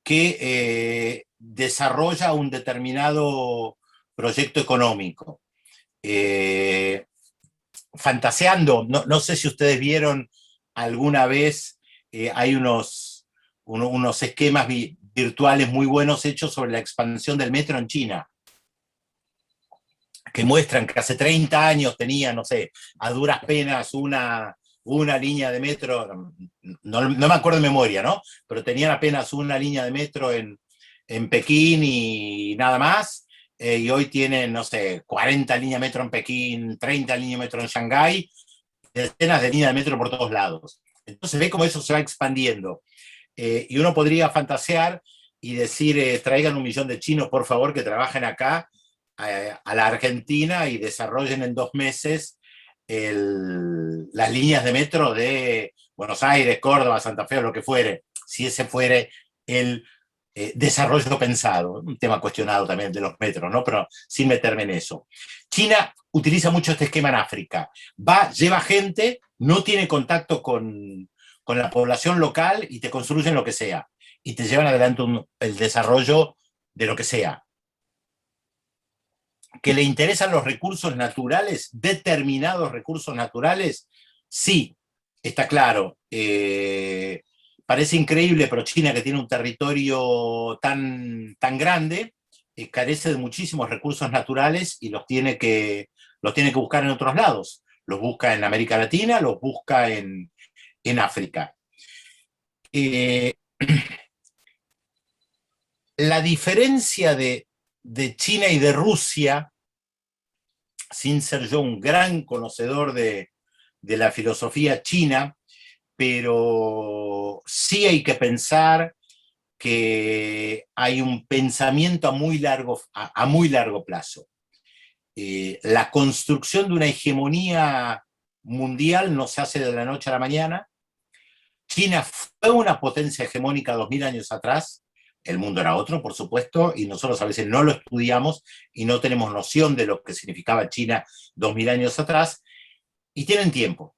que desarrolla un determinado proyecto económico. Fantaseando, no sé si ustedes vieron alguna vez, hay unos esquemas virtuales muy buenos hechos sobre la expansión del metro en China, que muestran que hace 30 años tenía, no sé, a duras penas una línea de metro, no me acuerdo de memoria, ¿no? Pero tenían apenas una línea de metro en Pekín y nada más, y hoy tienen, no sé, 40 líneas de metro en Pekín, 30 líneas de metro en Shanghái, decenas de líneas de metro por todos lados. Entonces ve cómo eso se va expandiendo. Y uno podría fantasear y decir, traigan 1 millón de chinos, por favor, que trabajen acá, a la Argentina y desarrollen en 2 meses las líneas de metro de Buenos Aires, Córdoba, Santa Fe, o lo que fuere, si ese fuere el desarrollo pensado, un tema cuestionado también de los metros, ¿no? Pero sin meterme en eso. China utiliza mucho este esquema en África. Lleva gente, no tiene contacto con la población local y te construyen lo que sea. Y te llevan adelante el desarrollo de lo que sea. ¿Que le interesan los recursos naturales, determinados recursos naturales? Sí, está claro. Parece increíble, pero China, que tiene un territorio tan grande, carece de muchísimos recursos naturales y los tiene que buscar en otros lados. Los busca en América Latina, los busca en África. La diferencia de China y de Rusia, sin ser yo un gran conocedor de la filosofía china, pero sí hay que pensar que hay un pensamiento a muy largo plazo. La construcción de una hegemonía mundial no se hace de la noche a la mañana. China fue una potencia hegemónica 2000 años atrás. El mundo era otro, por supuesto, y nosotros a veces no lo estudiamos y no tenemos noción de lo que significaba China 2000 años atrás, y tienen tiempo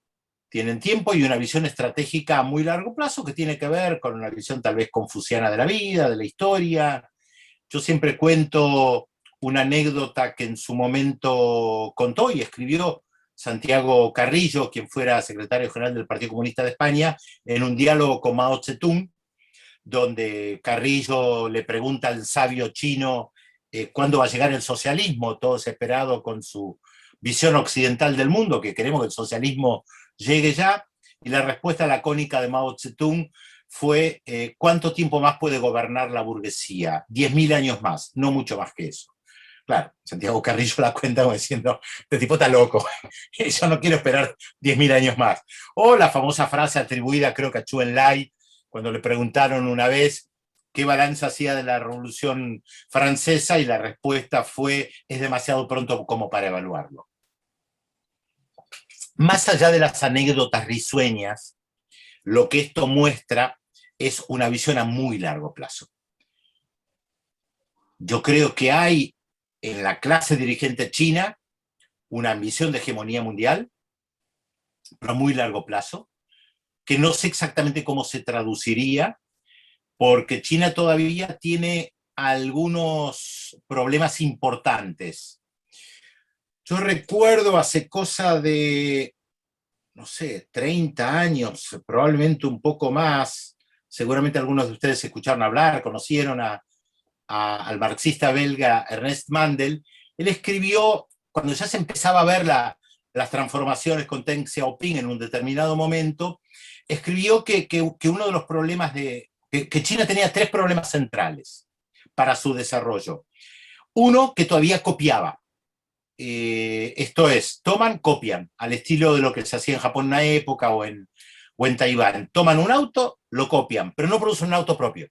y una visión estratégica a muy largo plazo que tiene que ver con una visión tal vez confuciana de la vida, de la historia. Yo siempre cuento una anécdota que en su momento contó y escribió Santiago Carrillo, quien fuera secretario general del Partido Comunista de España, en un diálogo con Mao Zedong, donde Carrillo le pregunta al sabio chino cuándo va a llegar el socialismo, todo desesperado con su visión occidental del mundo, que queremos que el socialismo llegue ya, y la respuesta lacónica de Mao Zedong fue ¿cuánto tiempo más puede gobernar la burguesía? 10.000 años más, no mucho más que eso. Claro, Santiago Carrillo la cuenta como diciendo, este tipo está loco, yo no quiero esperar 10.000 años más. O la famosa frase atribuida, creo que a Zhou Enlai, cuando le preguntaron una vez qué balance hacía de la Revolución Francesa, y la respuesta fue, es demasiado pronto como para evaluarlo. Más allá de las anécdotas risueñas, lo que esto muestra es una visión a muy largo plazo. Yo creo que hay en la clase dirigente china una ambición de hegemonía mundial, pero a muy largo plazo, que no sé exactamente cómo se traduciría, porque China todavía tiene algunos problemas importantes. Yo recuerdo hace cosa de, no sé, 30 años, probablemente un poco más, seguramente algunos de ustedes escucharon hablar, conocieron al marxista belga Ernest Mandel. Él escribió, cuando ya se empezaba a ver las transformaciones con Deng Xiaoping en un determinado momento, escribió que uno de los problemas que China tenía 3 problemas centrales para su desarrollo. Uno, que todavía copiaba. Esto es, copian, al estilo de lo que se hacía en Japón en una época o en Taiwán. Toman un auto, lo copian, pero no producen un auto propio.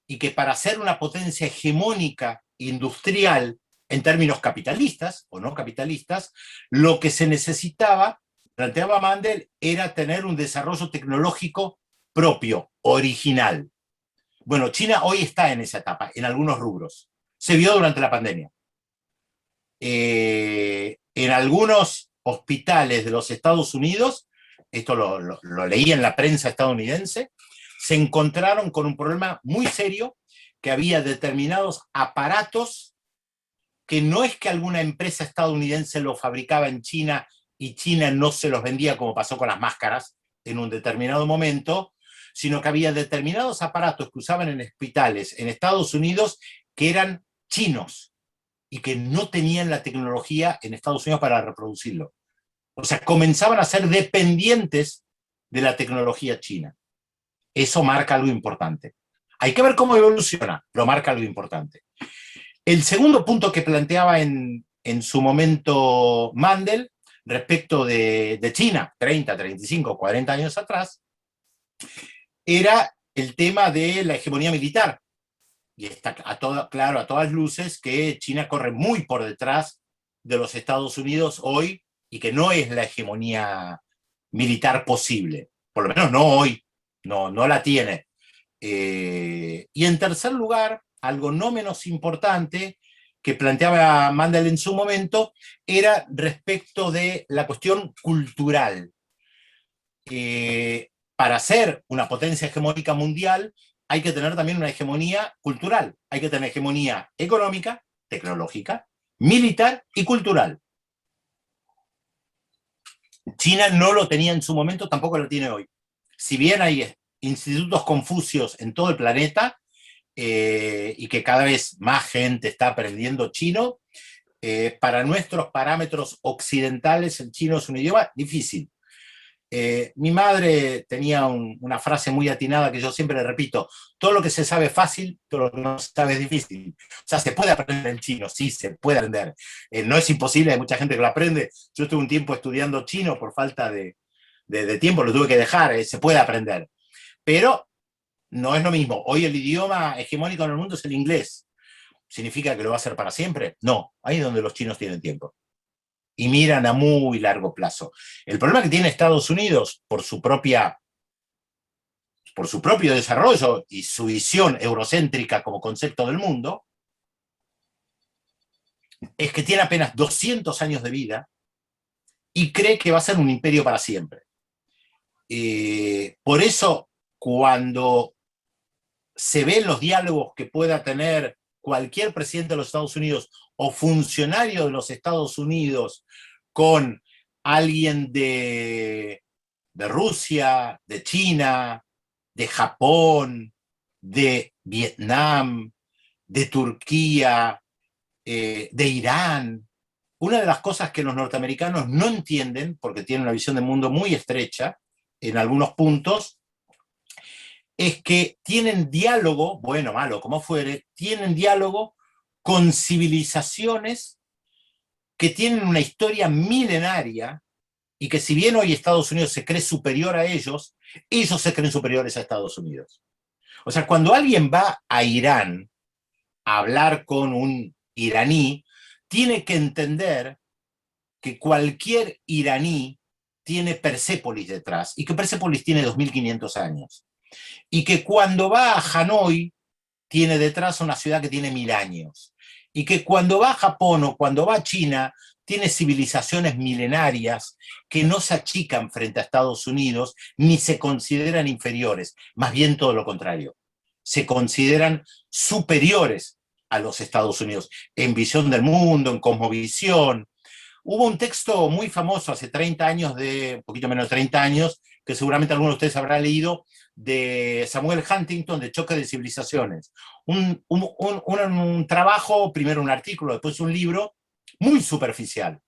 Y que para ser una potencia hegemónica industrial en términos capitalistas o no capitalistas, lo que se necesitaba, planteaba Mandel, era tener un desarrollo tecnológico propio, original. Bueno, China hoy está en esa etapa, en algunos rubros. Se vio durante la pandemia. En algunos hospitales de los Estados Unidos, esto lo leí en la prensa estadounidense, se encontraron con un problema muy serio, que había determinados aparatos que no es que alguna empresa estadounidense los fabricaba en China y China no se los vendía, como pasó con las máscaras en un determinado momento, sino que había determinados aparatos que usaban en hospitales en Estados Unidos que eran chinos y que no tenían la tecnología en Estados Unidos para reproducirlo. O sea, comenzaban a ser dependientes de la tecnología china. Eso marca algo importante. Hay que ver cómo evoluciona, pero marca algo importante. El segundo punto que planteaba en su momento Mandel, respecto de China, 30, 35, 40 años atrás, era el tema de la hegemonía militar. y está claro a todas luces que China corre muy por detrás de los Estados Unidos hoy y que no es la hegemonía militar posible, por lo menos no hoy, no la tiene. Y en tercer lugar, algo no menos importante que planteaba Mandel en su momento, era respecto de la cuestión cultural. Para ser una potencia hegemónica mundial hay que tener también una hegemonía cultural, hay que tener hegemonía económica, tecnológica, militar y cultural. China no lo tenía en su momento, tampoco lo tiene hoy. Si bien hay institutos confucios en todo el planeta, y que cada vez más gente está aprendiendo chino, para nuestros parámetros occidentales el chino es un idioma difícil. Mi madre tenía una frase muy atinada que yo siempre le repito: todo lo que se sabe fácil, todo lo que no se sabe es difícil. O sea, se puede aprender el chino, sí, se puede aprender. No es imposible, hay mucha gente que lo aprende. Yo estuve un tiempo estudiando chino por falta de tiempo, lo tuve que dejar, se puede aprender. Pero no es lo mismo. Hoy el idioma hegemónico en el mundo es el inglés. ¿Significa que lo va a hacer para siempre? No, ahí es donde los chinos tienen tiempo. Y miran a muy largo plazo. El problema que tiene Estados Unidos por su propio desarrollo y su visión eurocéntrica como concepto del mundo, es que tiene apenas 200 años de vida y cree que va a ser un imperio para siempre. Por eso, cuando se ven los diálogos que pueda tener cualquier presidente de los Estados Unidos o funcionario de los Estados Unidos con alguien de Rusia, de China, de Japón, de Vietnam, de Turquía, de Irán. Una de las cosas que los norteamericanos no entienden, porque tienen una visión del mundo muy estrecha en algunos puntos, es que tienen diálogo, bueno, malo, como fuere, tienen diálogo con civilizaciones que tienen una historia milenaria y que si bien hoy Estados Unidos se cree superior a ellos se creen superiores a Estados Unidos. O sea, cuando alguien va a Irán a hablar con un iraní, tiene que entender que cualquier iraní tiene Persépolis detrás y que Persépolis tiene 2500 años. Y que cuando va a Hanoi tiene detrás una ciudad que tiene 1000 años. Y que cuando va a Japón o cuando va a China tiene civilizaciones milenarias que no se achican frente a Estados Unidos ni se consideran inferiores, más bien todo lo contrario. Se consideran superiores a los Estados Unidos en visión del mundo, en cosmovisión. Hubo un texto muy famoso hace 30 años, un poquito menos de 30 años, que seguramente alguno de ustedes habrá leído, de Samuel Huntington, de Choque de Civilizaciones. Un trabajo, primero un artículo, después un libro, muy superficial,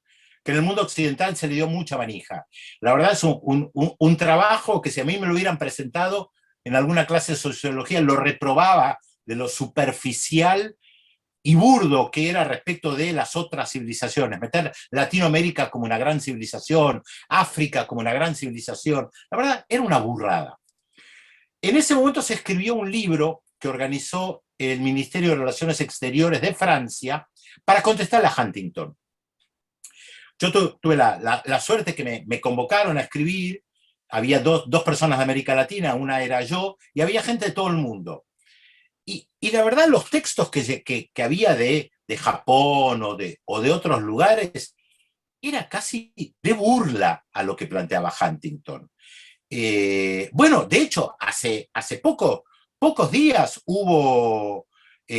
que en el mundo occidental se le dio mucha manija. La verdad es un trabajo que si a mí me lo hubieran presentado en alguna clase de sociología, lo reprobaba de lo superficial y burdo que era respecto de las otras civilizaciones. Meter Latinoamérica como una gran civilización, África como una gran civilización, la verdad era una burrada. En ese momento se escribió un libro que organizó el Ministerio de Relaciones Exteriores de Francia para contestar a Huntington. Yo tuve la suerte que me convocaron a escribir, había dos personas de América Latina, una era yo, y había gente de todo el mundo. Y la verdad, los textos que había de Japón o de otros lugares, era casi de burla a lo que planteaba Huntington. Bueno, de hecho, hace pocos días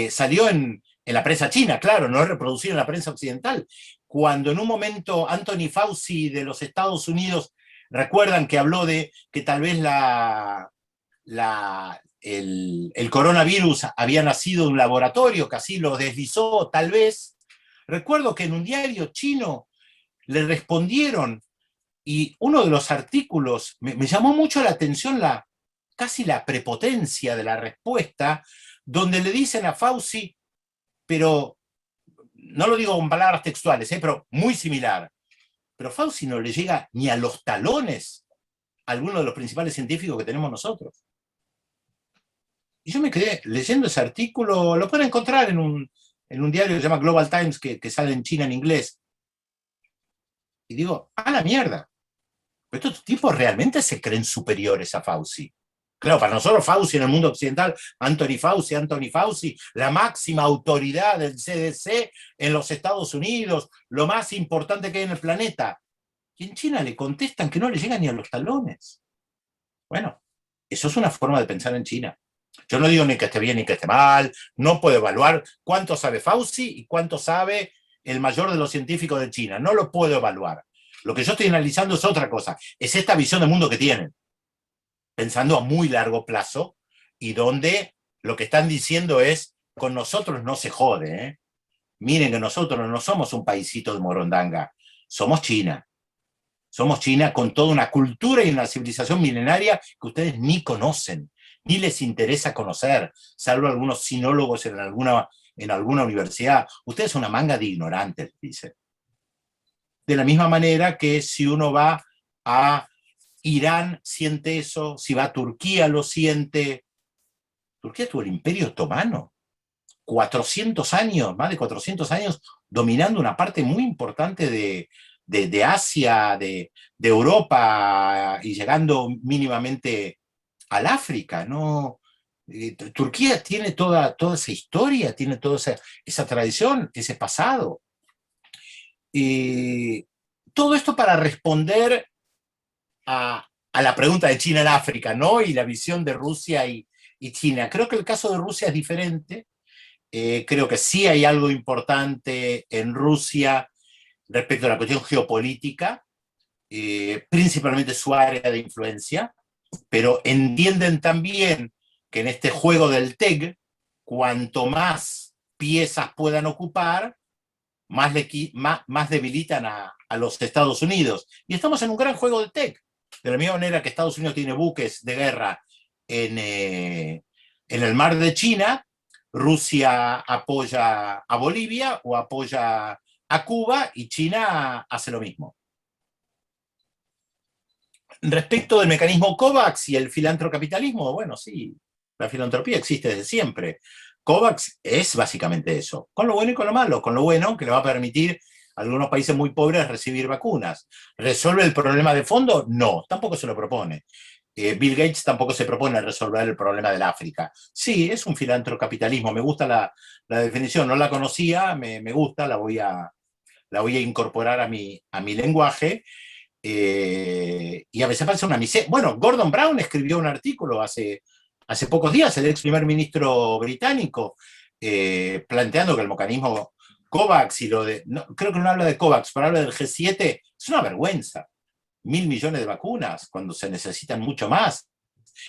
salió en la prensa china, claro, no es reproducido en la prensa occidental, cuando en un momento Anthony Fauci de los Estados Unidos, recuerdan que habló de que tal vez el coronavirus había nacido en un laboratorio, que así lo deslizó, tal vez. Recuerdo que en un diario chino le respondieron, y uno de los artículos me llamó mucho la atención casi la prepotencia de la respuesta, donde le dicen a Fauci, pero no lo digo con palabras textuales, pero muy similar, pero Fauci no le llega ni a los talones a alguno de los principales científicos que tenemos nosotros. Y yo me quedé leyendo ese artículo, lo pueden encontrar en un diario que se llama Global Times, que sale en China en inglés. Y digo, ¡a la mierda! Pero estos tipos realmente se creen superiores a Fauci. Claro, para nosotros Fauci en el mundo occidental, Anthony Fauci, la máxima autoridad del CDC en los Estados Unidos, lo más importante que hay en el planeta. Y en China le contestan que no le llegan ni a los talones. Bueno, eso es una forma de pensar en China. Yo no digo ni que esté bien ni que esté mal, no puedo evaluar cuánto sabe Fauci y cuánto sabe el mayor de los científicos de China. No lo puedo evaluar. Lo que yo estoy analizando es otra cosa, es esta visión del mundo que tienen, pensando a muy largo plazo, y donde lo que están diciendo es, con nosotros no se jode, ¿eh? Miren que nosotros no somos un paisito de Morondanga, somos China. Somos China con toda una cultura y una civilización milenaria que ustedes ni conocen, ni les interesa conocer, salvo algunos sinólogos en alguna universidad. Ustedes son una manga de ignorantes, dice. De la misma manera que si uno va a Irán, siente eso, si va a Turquía, lo siente. Turquía tuvo el Imperio Otomano, 400 años, más de 400 años, dominando una parte muy importante de Asia, de Europa, y llegando mínimamente al África, ¿no? Turquía tiene toda esa historia, tiene toda esa tradición, ese pasado. Todo esto para responder a la pregunta de China en África, ¿no? Y la visión de Rusia y China. Creo que el caso de Rusia es diferente. Creo que sí hay algo importante en Rusia respecto a la cuestión geopolítica, principalmente su área de influencia, pero entienden también que en este juego del TEG, cuanto más piezas puedan ocupar, más debilitan a los Estados Unidos. Y estamos en un gran juego del TEG. De la misma manera que Estados Unidos tiene buques de guerra en el mar de China, Rusia apoya a Bolivia o apoya a Cuba, y China hace lo mismo. Respecto del mecanismo COVAX y el filantrocapitalismo, bueno, sí, la filantropía existe desde siempre. COVAX es básicamente eso, con lo bueno y con lo malo. Con lo bueno, que le va a permitir a algunos países muy pobres recibir vacunas. ¿Resuelve el problema de fondo? No, tampoco se lo propone. Bill Gates tampoco se propone resolver el problema del África. Sí, es un filantrocapitalismo, me gusta la definición, no la conocía, me gusta, la voy a incorporar a mi lenguaje. Y a veces parece una miseria. Bueno, Gordon Brown escribió un artículo hace pocos días, el ex primer ministro británico, planteando que el mecanismo COVAX y creo que no habla de COVAX, pero habla del G7, es una vergüenza. 1.000 millones de vacunas cuando se necesitan mucho más.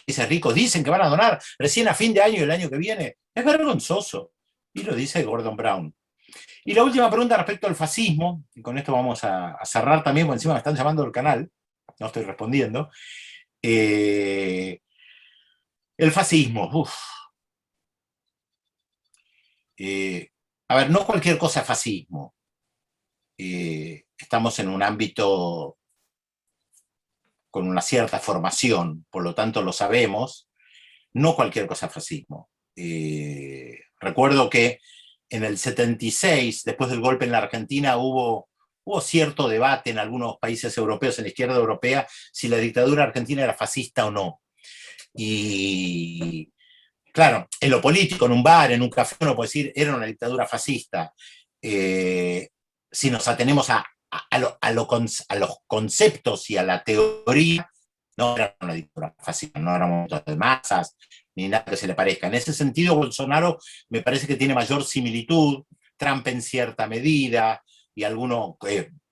Ese ricos dicen que van a donar recién a fin de año y el año que viene. Es vergonzoso. Y lo dice Gordon Brown. Y la última pregunta respecto al fascismo, y con esto vamos a cerrar también, porque encima me están llamando del canal, no estoy respondiendo. El fascismo, a ver, no cualquier cosa es fascismo. Estamos en un ámbito con una cierta formación, por lo tanto lo sabemos, no cualquier cosa es fascismo. Recuerdo que en el 76, después del golpe en la Argentina, hubo cierto debate en algunos países europeos, en la izquierda europea, si la dictadura argentina era fascista o no. Y claro, en lo político, en un bar, en un café, uno puede decir, era una dictadura fascista. Si nos atenemos a los conceptos y a la teoría, no era una dictadura fascista, no era un montón de masas, ni nada que se le parezca. En ese sentido, Bolsonaro me parece que tiene mayor similitud, Trump en cierta medida, y algunos,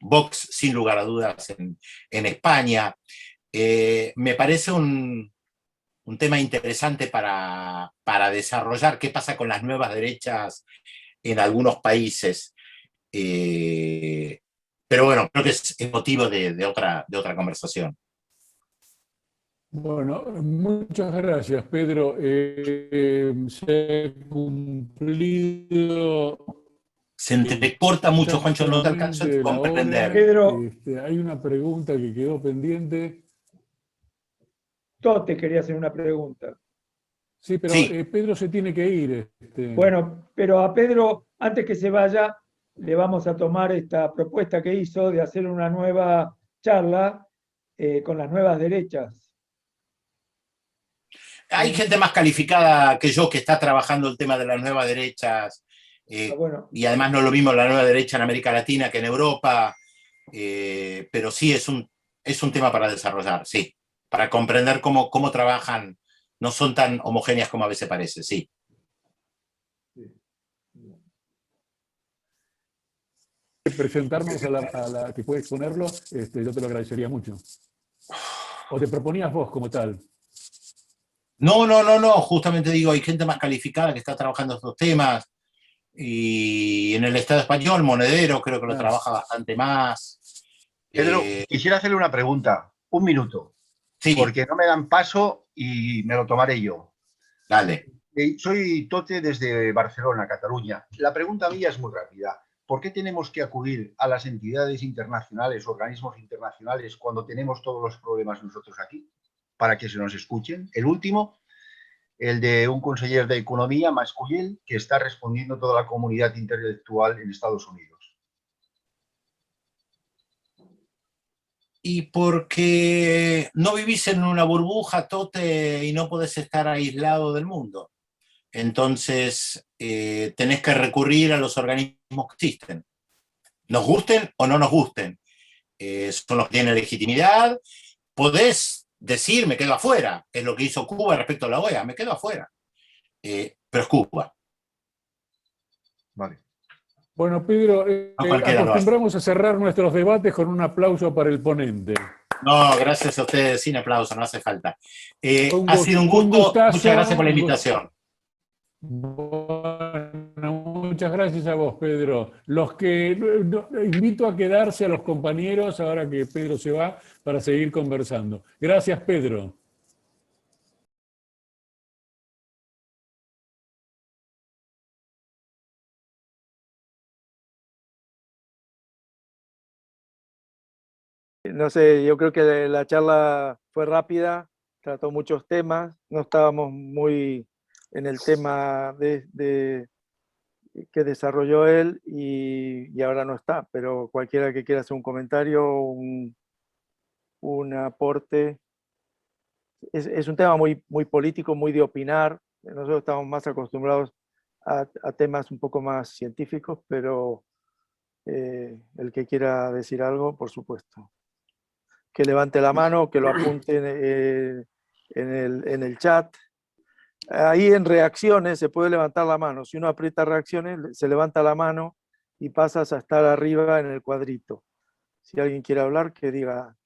Vox sin lugar a dudas en España. Me parece un tema interesante para desarrollar qué pasa con las nuevas derechas en algunos países. Pero bueno, creo que es motivo de otra conversación. Bueno, muchas gracias, Pedro. Se ha cumplido. Se entrecorta mucho, Juancho, no te alcanzo a comprender. Pedro, hay una pregunta que quedó pendiente. Tote quería hacer una pregunta. Sí, pero Sí. Pedro se tiene que ir. Bueno, pero a Pedro, antes que se vaya, le vamos a tomar esta propuesta que hizo de hacer una nueva charla con las nuevas derechas. Hay gente más calificada que yo que está trabajando el tema de las nuevas derechas, Bueno, y además no es lo mismo la nueva derecha en América Latina que en Europa, pero sí es un tema para desarrollar, sí, para comprender cómo trabajan, no son tan homogéneas como a veces parece, sí. Presentarnos a la que puede exponerlo, yo te lo agradecería mucho. ¿O te proponías vos como tal? No, justamente digo, hay gente más calificada que está trabajando estos temas, y en el Estado español, Monedero creo que lo trabaja bastante más. Pedro, quisiera hacerle una pregunta, un minuto, Sí. Porque no me dan paso y me lo tomaré yo. Dale. Soy Tote desde Barcelona, Cataluña. La pregunta mía es muy rápida. ¿Por qué tenemos que acudir a las entidades internacionales, organismos internacionales, cuando tenemos todos los problemas nosotros aquí? Para que se nos escuchen. El último, el de un consejero de Economía, Mascullel, que está respondiendo toda la comunidad intelectual en Estados Unidos. Y porque no vivís en una burbuja, Tote, y no podés estar aislado del mundo. Entonces, tenés que recurrir a los organismos que existen. Nos gusten o no nos gusten. Son los que tienen legitimidad. Podés decir, me quedo afuera. Es lo que hizo Cuba respecto a la OEA. Me quedo afuera. Pero es Cuba. Vale. Bueno, Pedro, acostumbramos a cerrar nuestros debates con un aplauso para el ponente. No, gracias a ustedes, sin aplauso, no hace falta. Ha sido un un gusto, gustazo, muchas gracias por la invitación. Bueno, muchas gracias a vos, Pedro. Invito a quedarse a los compañeros, ahora que Pedro se va, para seguir conversando. Gracias, Pedro. No sé, yo creo que la charla fue rápida, trató muchos temas, no estábamos muy en el tema que desarrolló él y ahora no está, pero cualquiera que quiera hacer un comentario, un aporte, es un tema muy, muy político, muy de opinar, nosotros estamos más acostumbrados a temas un poco más científicos, pero el que quiera decir algo, por supuesto. Que levante la mano, que lo apunte en el chat. Ahí en reacciones se puede levantar la mano. Si uno aprieta reacciones, se levanta la mano y pasas a estar arriba en el cuadrito. Si alguien quiere hablar, que diga,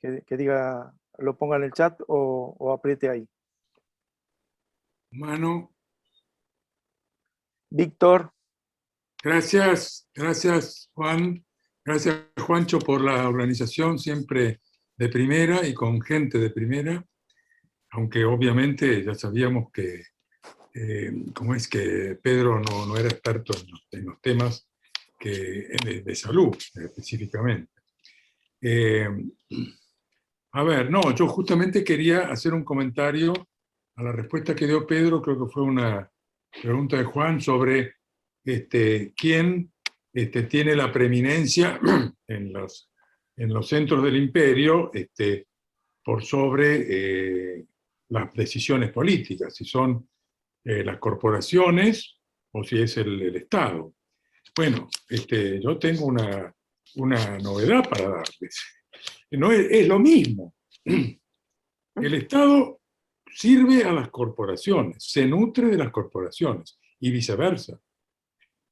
lo ponga en el chat o apriete ahí. Mano. Víctor. Gracias Juan. Gracias Juancho por la organización siempre de primera y con gente de primera, aunque obviamente ya sabíamos que cómo es que Pedro no era experto en los temas de salud específicamente. A ver, no, yo justamente quería hacer un comentario a la respuesta que dio Pedro, creo que fue una pregunta de Juan sobre quién tiene la preeminencia en los centros del imperio por sobre las decisiones políticas, si son las corporaciones o si es el Estado. Bueno, yo tengo una novedad para darles. No es lo mismo. El Estado sirve a las corporaciones, se nutre de las corporaciones y viceversa.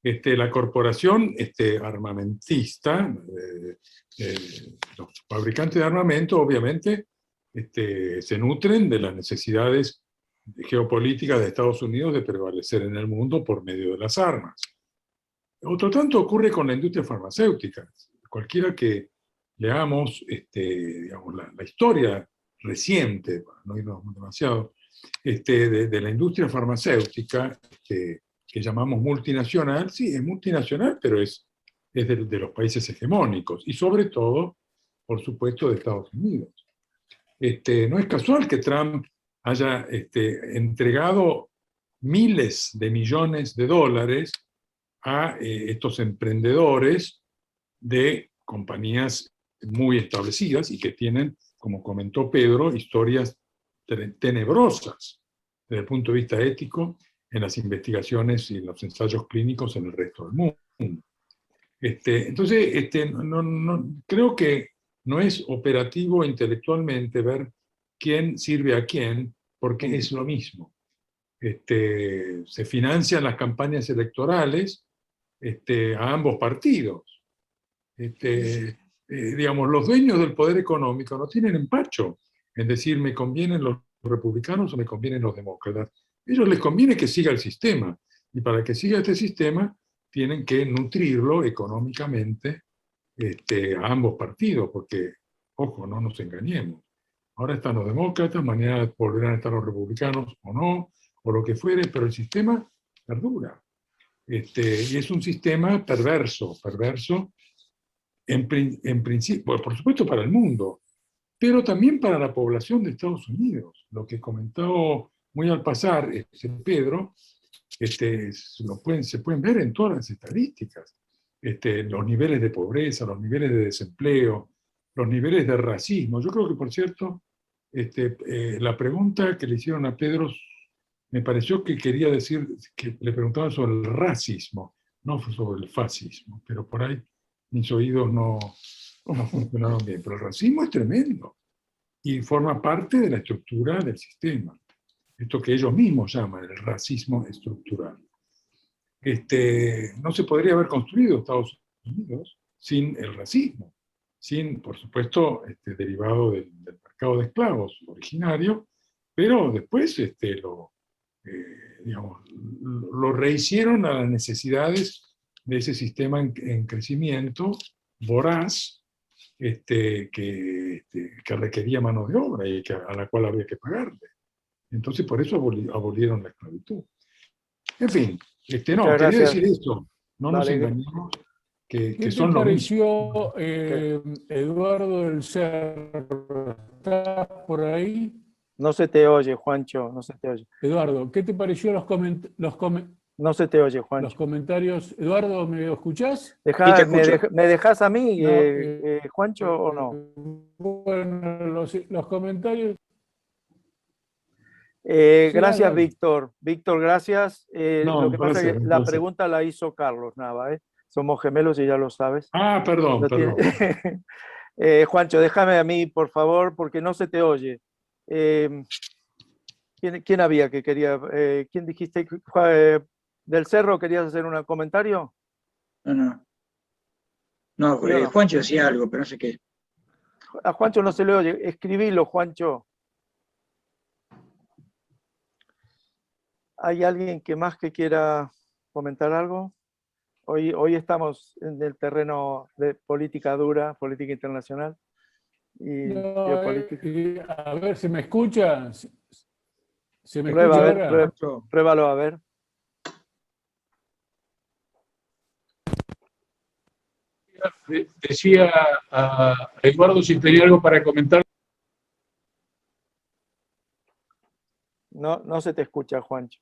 La corporación armamentista, los fabricantes de armamento, obviamente, se nutren de las necesidades geopolíticas de Estados Unidos de prevalecer en el mundo por medio de las armas. Otro tanto ocurre con la industria farmacéutica. Cualquiera que leamos digamos, la historia reciente, para no irnos demasiado, de la industria farmacéutica, que llamamos multinacional, sí, es multinacional, pero es de los países hegemónicos, y sobre todo, por supuesto, de Estados Unidos. No es casual que Trump haya entregado miles de millones de dólares a estos emprendedores de compañías muy establecidas y que tienen, como comentó Pedro, historias tenebrosas desde el punto de vista ético en las investigaciones y los ensayos clínicos en el resto del mundo. Entonces, creo que no es operativo intelectualmente ver quién sirve a quién, porque es lo mismo. Se financian las campañas electorales a ambos partidos. Digamos, los dueños del poder económico no tienen empacho en decir me convienen los republicanos o me convienen los demócratas. A ellos les conviene que siga el sistema, y para que siga este sistema tienen que nutrirlo económicamente a ambos partidos, porque, ojo, no nos engañemos. Ahora están los demócratas, mañana volverán a estar los republicanos o no, o lo que fuere, pero el sistema perdura. Y es un sistema perverso en principio, por supuesto para el mundo, pero también para la población de Estados Unidos. Lo que comentó muy al pasar Pedro, se pueden ver en todas las estadísticas. Los niveles de pobreza, los niveles de desempleo, los niveles de racismo. Yo creo que, por cierto, la pregunta que le hicieron a Pedro me pareció que quería decir, que le preguntaban sobre el racismo, no sobre el fascismo, pero por ahí mis oídos no funcionaron bien. Pero el racismo es tremendo y forma parte de la estructura del sistema. Esto que ellos mismos llaman el racismo estructural. No se podría haber construido Estados Unidos sin el racismo, sin, por supuesto, derivado del mercado de esclavos originario, pero después lo rehicieron a las necesidades de ese sistema en crecimiento voraz, que requería mano de obra y a la cual había que pagarle. Entonces, por eso abolieron la esclavitud. En fin, quería decir esto. No nos engañemos que son los mismos. ¿Qué te pareció, Eduardo del Cerro? ¿Estás por ahí? No se te oye, Juancho, no se te oye. Eduardo, ¿qué te pareció no se te oye, Juancho. Los comentarios? Eduardo, ¿me escuchás? ¿Me dejás a mí, Juancho, o no? Bueno, los comentarios... gracias, dale. Víctor. Víctor, gracias. Lo que pasa es que la pregunta la hizo Carlos Nava. Somos gemelos y ya lo sabes. Perdón. Juancho, déjame a mí, por favor, porque no se te oye. ¿Quién había que quería? ¿Quién dijiste? ¿Del Cerro querías hacer un comentario? No, Juancho decía algo, pero no sé qué. A Juancho no se le oye. Escribilo, Juancho. ¿Hay alguien más que quiera comentar algo? Hoy estamos en el terreno de política dura, política internacional y geopolítica. A ver, ¿se me escucha? ¿Se me Prueba, escucha ahora? Pruébalo, a ver. Decía a Eduardo si tenía algo para comentar. No se te escucha, Juancho.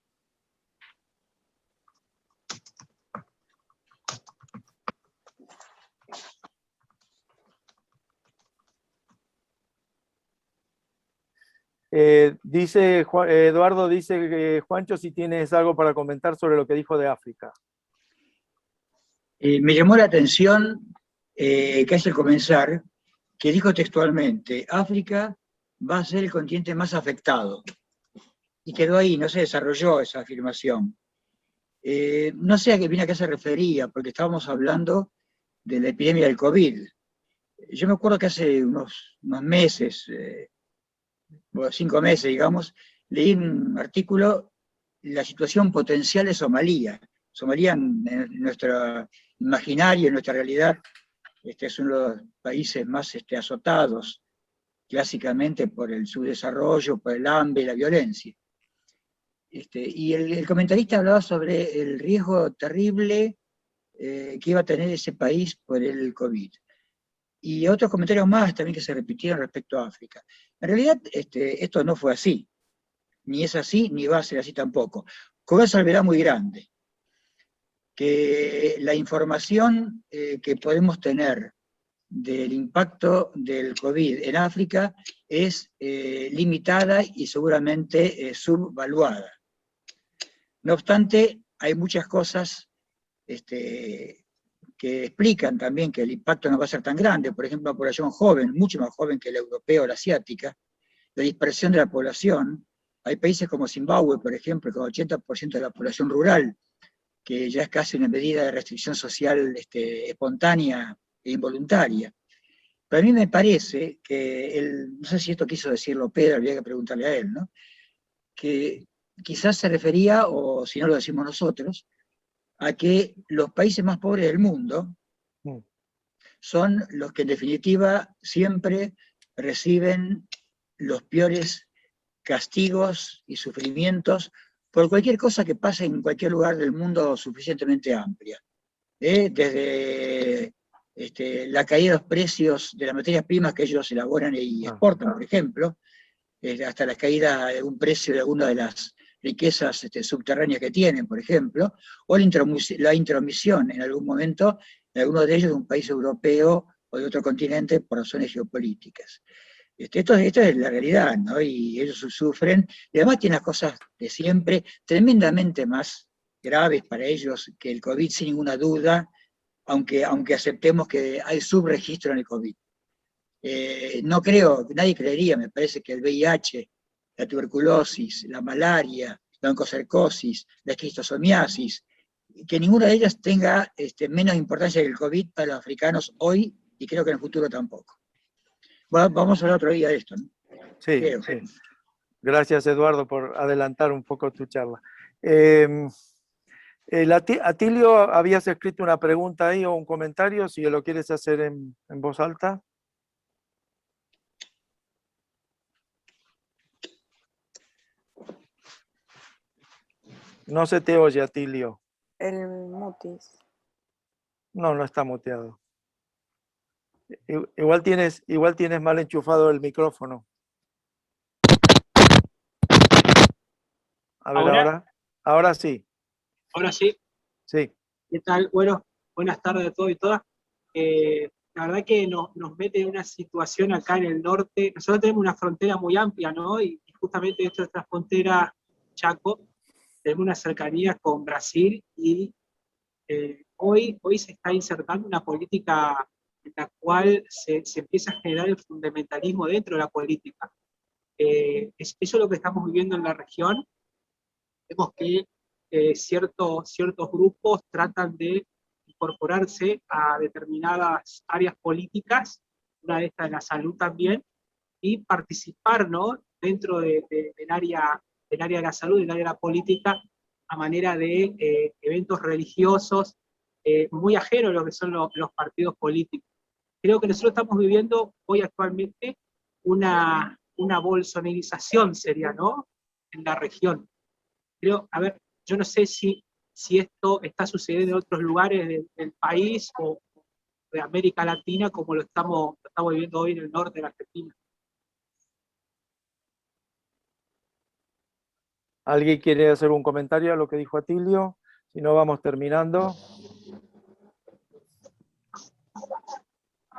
Eduardo dice, Juancho, si tienes algo para comentar sobre lo que dijo de África. Me llamó la atención casi al comenzar, que dijo textualmente, África va a ser el continente más afectado. Y quedó ahí, no se desarrolló esa afirmación. No sé bien a qué se refería, porque estábamos hablando de la epidemia del COVID. Yo me acuerdo que hace unos meses, 5 meses, digamos, leí un artículo, la situación potencial de Somalia. Somalia, en nuestro imaginario, en nuestra realidad, es uno de los países más azotados, clásicamente por el subdesarrollo, por el hambre y la violencia. Y el comentarista hablaba sobre el riesgo terrible que iba a tener ese país por el COVID. Y otros comentarios más también que se repitieron respecto a África. En realidad, esto no fue así. Ni es así, ni va a ser así tampoco. con una salvedad muy grande, que la información que podemos tener del impacto del COVID en África es limitada y seguramente subvaluada. No obstante, hay muchas cosas que explican también que el impacto no va a ser tan grande. Por ejemplo, la población joven, mucho más joven que la europea o la asiática, la dispersión de la población. Hay países como Zimbabue, por ejemplo, con 80% de la población rural, que ya es casi una medida de restricción social espontánea e involuntaria. Pero a mí me parece que, no sé si esto quiso decirlo Pedro, habría que preguntarle a él, ¿no? Que quizás se refería, o si no lo decimos nosotros, a que los países más pobres del mundo son los que en definitiva siempre reciben los peores castigos y sufrimientos por cualquier cosa que pase en cualquier lugar del mundo suficientemente amplia. Desde la caída de los precios de las materias primas que ellos elaboran y exportan, por ejemplo, hasta la caída de un precio de alguna de las riquezas subterráneas que tienen, por ejemplo, o la intromisión en algún momento de alguno de ellos de un país europeo o de otro continente por razones geopolíticas. Esto es la realidad, ¿no? Y ellos sufren, y además tienen las cosas de siempre, tremendamente más graves para ellos que el COVID, sin ninguna duda, aunque aceptemos que hay subregistro en el COVID. No creo, nadie creería, me parece, que el VIH, la tuberculosis, la malaria, la oncocercosis, la esquistosomiasis, que ninguna de ellas tenga menos importancia que el COVID para los africanos hoy, y creo que en el futuro tampoco. Bueno, vamos a hablar otro día de esto, ¿no? Sí, sí. Gracias, Eduardo, por adelantar un poco tu charla. Atilio, ¿habías escrito una pregunta ahí o un comentario? Si lo quieres hacer en voz alta. No se te oye, Atilio. El mutis. No, no está muteado. Igual tienes mal enchufado el micrófono. A ver, ahora sí. Ahora sí. Sí. ¿Qué tal? Bueno, buenas tardes a todos y todas. La verdad que nos mete en una situación acá en el norte. Nosotros tenemos una frontera muy amplia, ¿no? Y justamente dentro de esta frontera, Chaco, tenemos una cercanía con Brasil y hoy se está insertando una política en la cual se empieza a generar el fundamentalismo dentro de la política. Eso es lo que estamos viviendo en la región. Vemos que ciertos grupos tratan de incorporarse a determinadas áreas políticas, una de estas es la salud también, y participar, ¿no?, dentro del área de la salud, del área de la política, a manera de eventos religiosos, muy ajenos a lo que son los partidos políticos. Creo que nosotros estamos viviendo hoy actualmente una bolsonarización seria, ¿no?, en la región. Creo, a ver, yo no sé si esto está sucediendo en otros lugares del país o de América Latina como lo estamos viviendo hoy en el norte de la Argentina. ¿Alguien quiere hacer un comentario a lo que dijo Atilio? Si no, vamos terminando.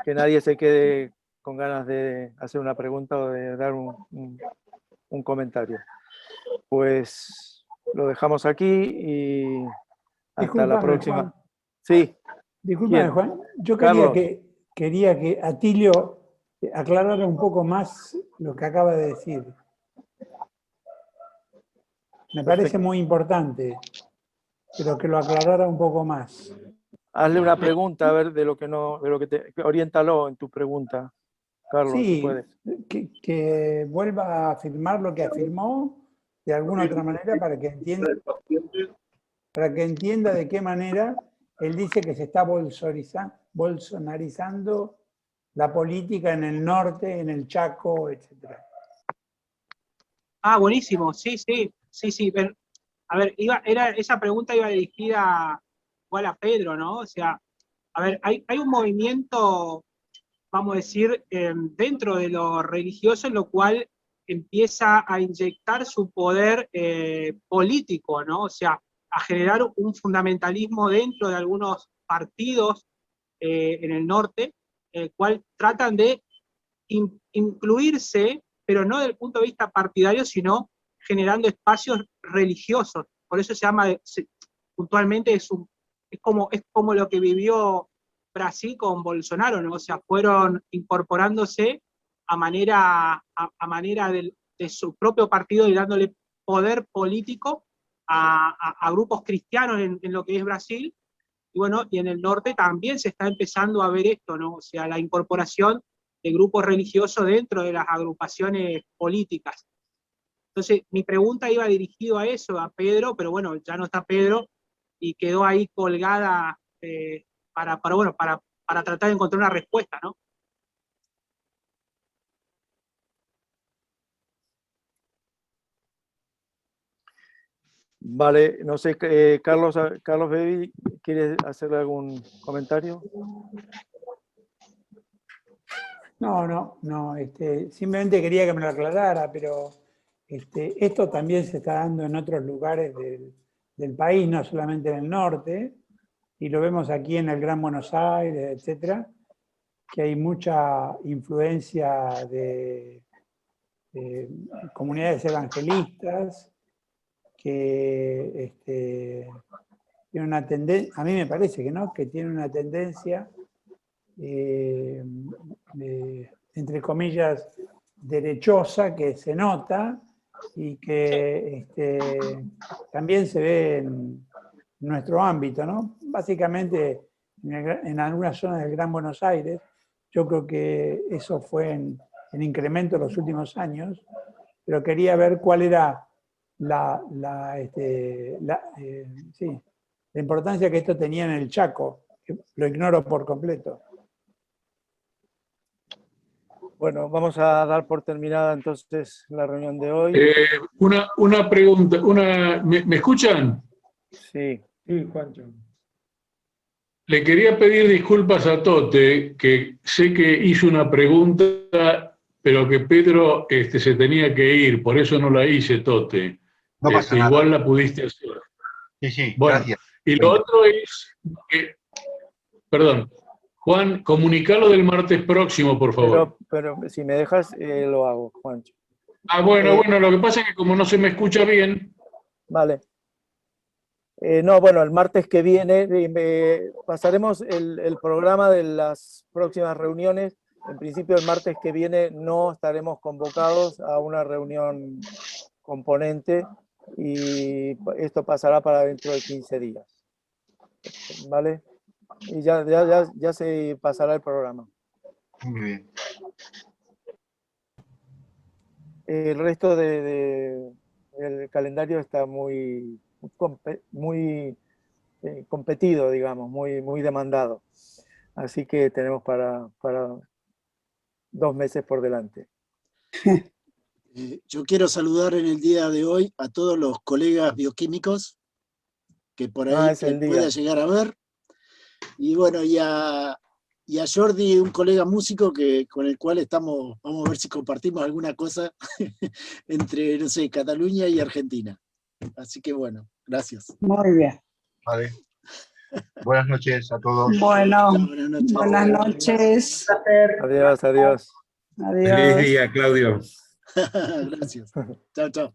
Que nadie se quede con ganas de hacer una pregunta o de dar un comentario. Pues lo dejamos aquí y hasta la próxima. Juan. Sí. Disculpame, Juan. Yo quería que Atilio aclarara un poco más lo que acaba de decir. Me parece muy importante, pero que lo aclarara un poco más. Hazle una pregunta, a ver, de lo que te oriéntalo en tu pregunta, Carlos, sí, si puedes. Que vuelva a afirmar lo que afirmó de alguna otra manera para que entienda de qué manera él dice que se está bolsonarizando la política en el norte, en el Chaco, etc. Ah, buenísimo, sí. A ver, esa pregunta iba dirigida igual a Pedro, ¿no? O sea, a ver, hay un movimiento, vamos a decir, dentro de lo religioso, en lo cual empieza a inyectar su poder político, ¿no? O sea, a generar un fundamentalismo dentro de algunos partidos en el norte, el cual tratan de incluirse, pero no desde el punto de vista partidario, sino generando espacios religiosos. Por eso se llama, puntualmente, es como lo que vivió Brasil con Bolsonaro, ¿no? O sea, fueron incorporándose a manera de su propio partido y dándole poder político a grupos cristianos en lo que es Brasil. Y bueno, y en el norte también se está empezando a ver esto, ¿no? O sea, la incorporación de grupos religiosos dentro de las agrupaciones políticas. Entonces, mi pregunta iba dirigido a eso, a Pedro, pero bueno, ya no está Pedro, y quedó ahí colgada para tratar de encontrar una respuesta, ¿no? Vale, no sé, Carlos Bevi, ¿quieres hacerle algún comentario? No, simplemente quería que me lo aclarara, pero esto también se está dando en otros lugares del país, no solamente en el norte, y lo vemos aquí en el Gran Buenos Aires, etcétera, que hay mucha influencia de comunidades evangelistas que tienen una tendencia, a mí me parece que no, que tiene una tendencia entre comillas derechosa, que se nota y que también se ve en nuestro ámbito, ¿no? Básicamente en algunas zonas del Gran Buenos Aires. Yo creo que eso fue en incremento en los últimos años, pero quería ver cuál era la importancia que esto tenía en el Chaco, que lo ignoro por completo. Bueno, vamos a dar por terminada entonces la reunión de hoy. Una pregunta, ¿me escuchan? Sí. Sí, Juancho. Le quería pedir disculpas a Tote, que sé que hizo una pregunta, pero que Pedro se tenía que ir, por eso no la hice, Tote. No pasa nada. Igual la pudiste hacer. Sí, bueno, gracias. Y lo otro es que, perdón, Juan, comunicalo del martes próximo, por favor. Pero si me dejas, lo hago, Juancho. Bueno, lo que pasa es que como no se me escucha bien... Vale. No, bueno, el martes que viene pasaremos el programa de las próximas reuniones. En principio, el martes que viene no estaremos convocados a una reunión componente y esto pasará para dentro de 15 días. ¿Vale? Y ya se pasará el programa. Muy bien. El resto del calendario está muy competido, digamos, muy demandado. Así que tenemos para 2 meses por delante. Yo quiero saludar en el día de hoy a todos los colegas bioquímicos que por ahí pueda llegar a ver. Y bueno, y a Jordi, un colega músico con el cual vamos a ver si compartimos alguna cosa entre, no sé, Cataluña y Argentina. Así que bueno, gracias. Muy bien. Vale. Buenas noches a todos. Bueno, buenas noches. Adiós. Adiós. Feliz día, Claudio. Gracias. Chao, chao.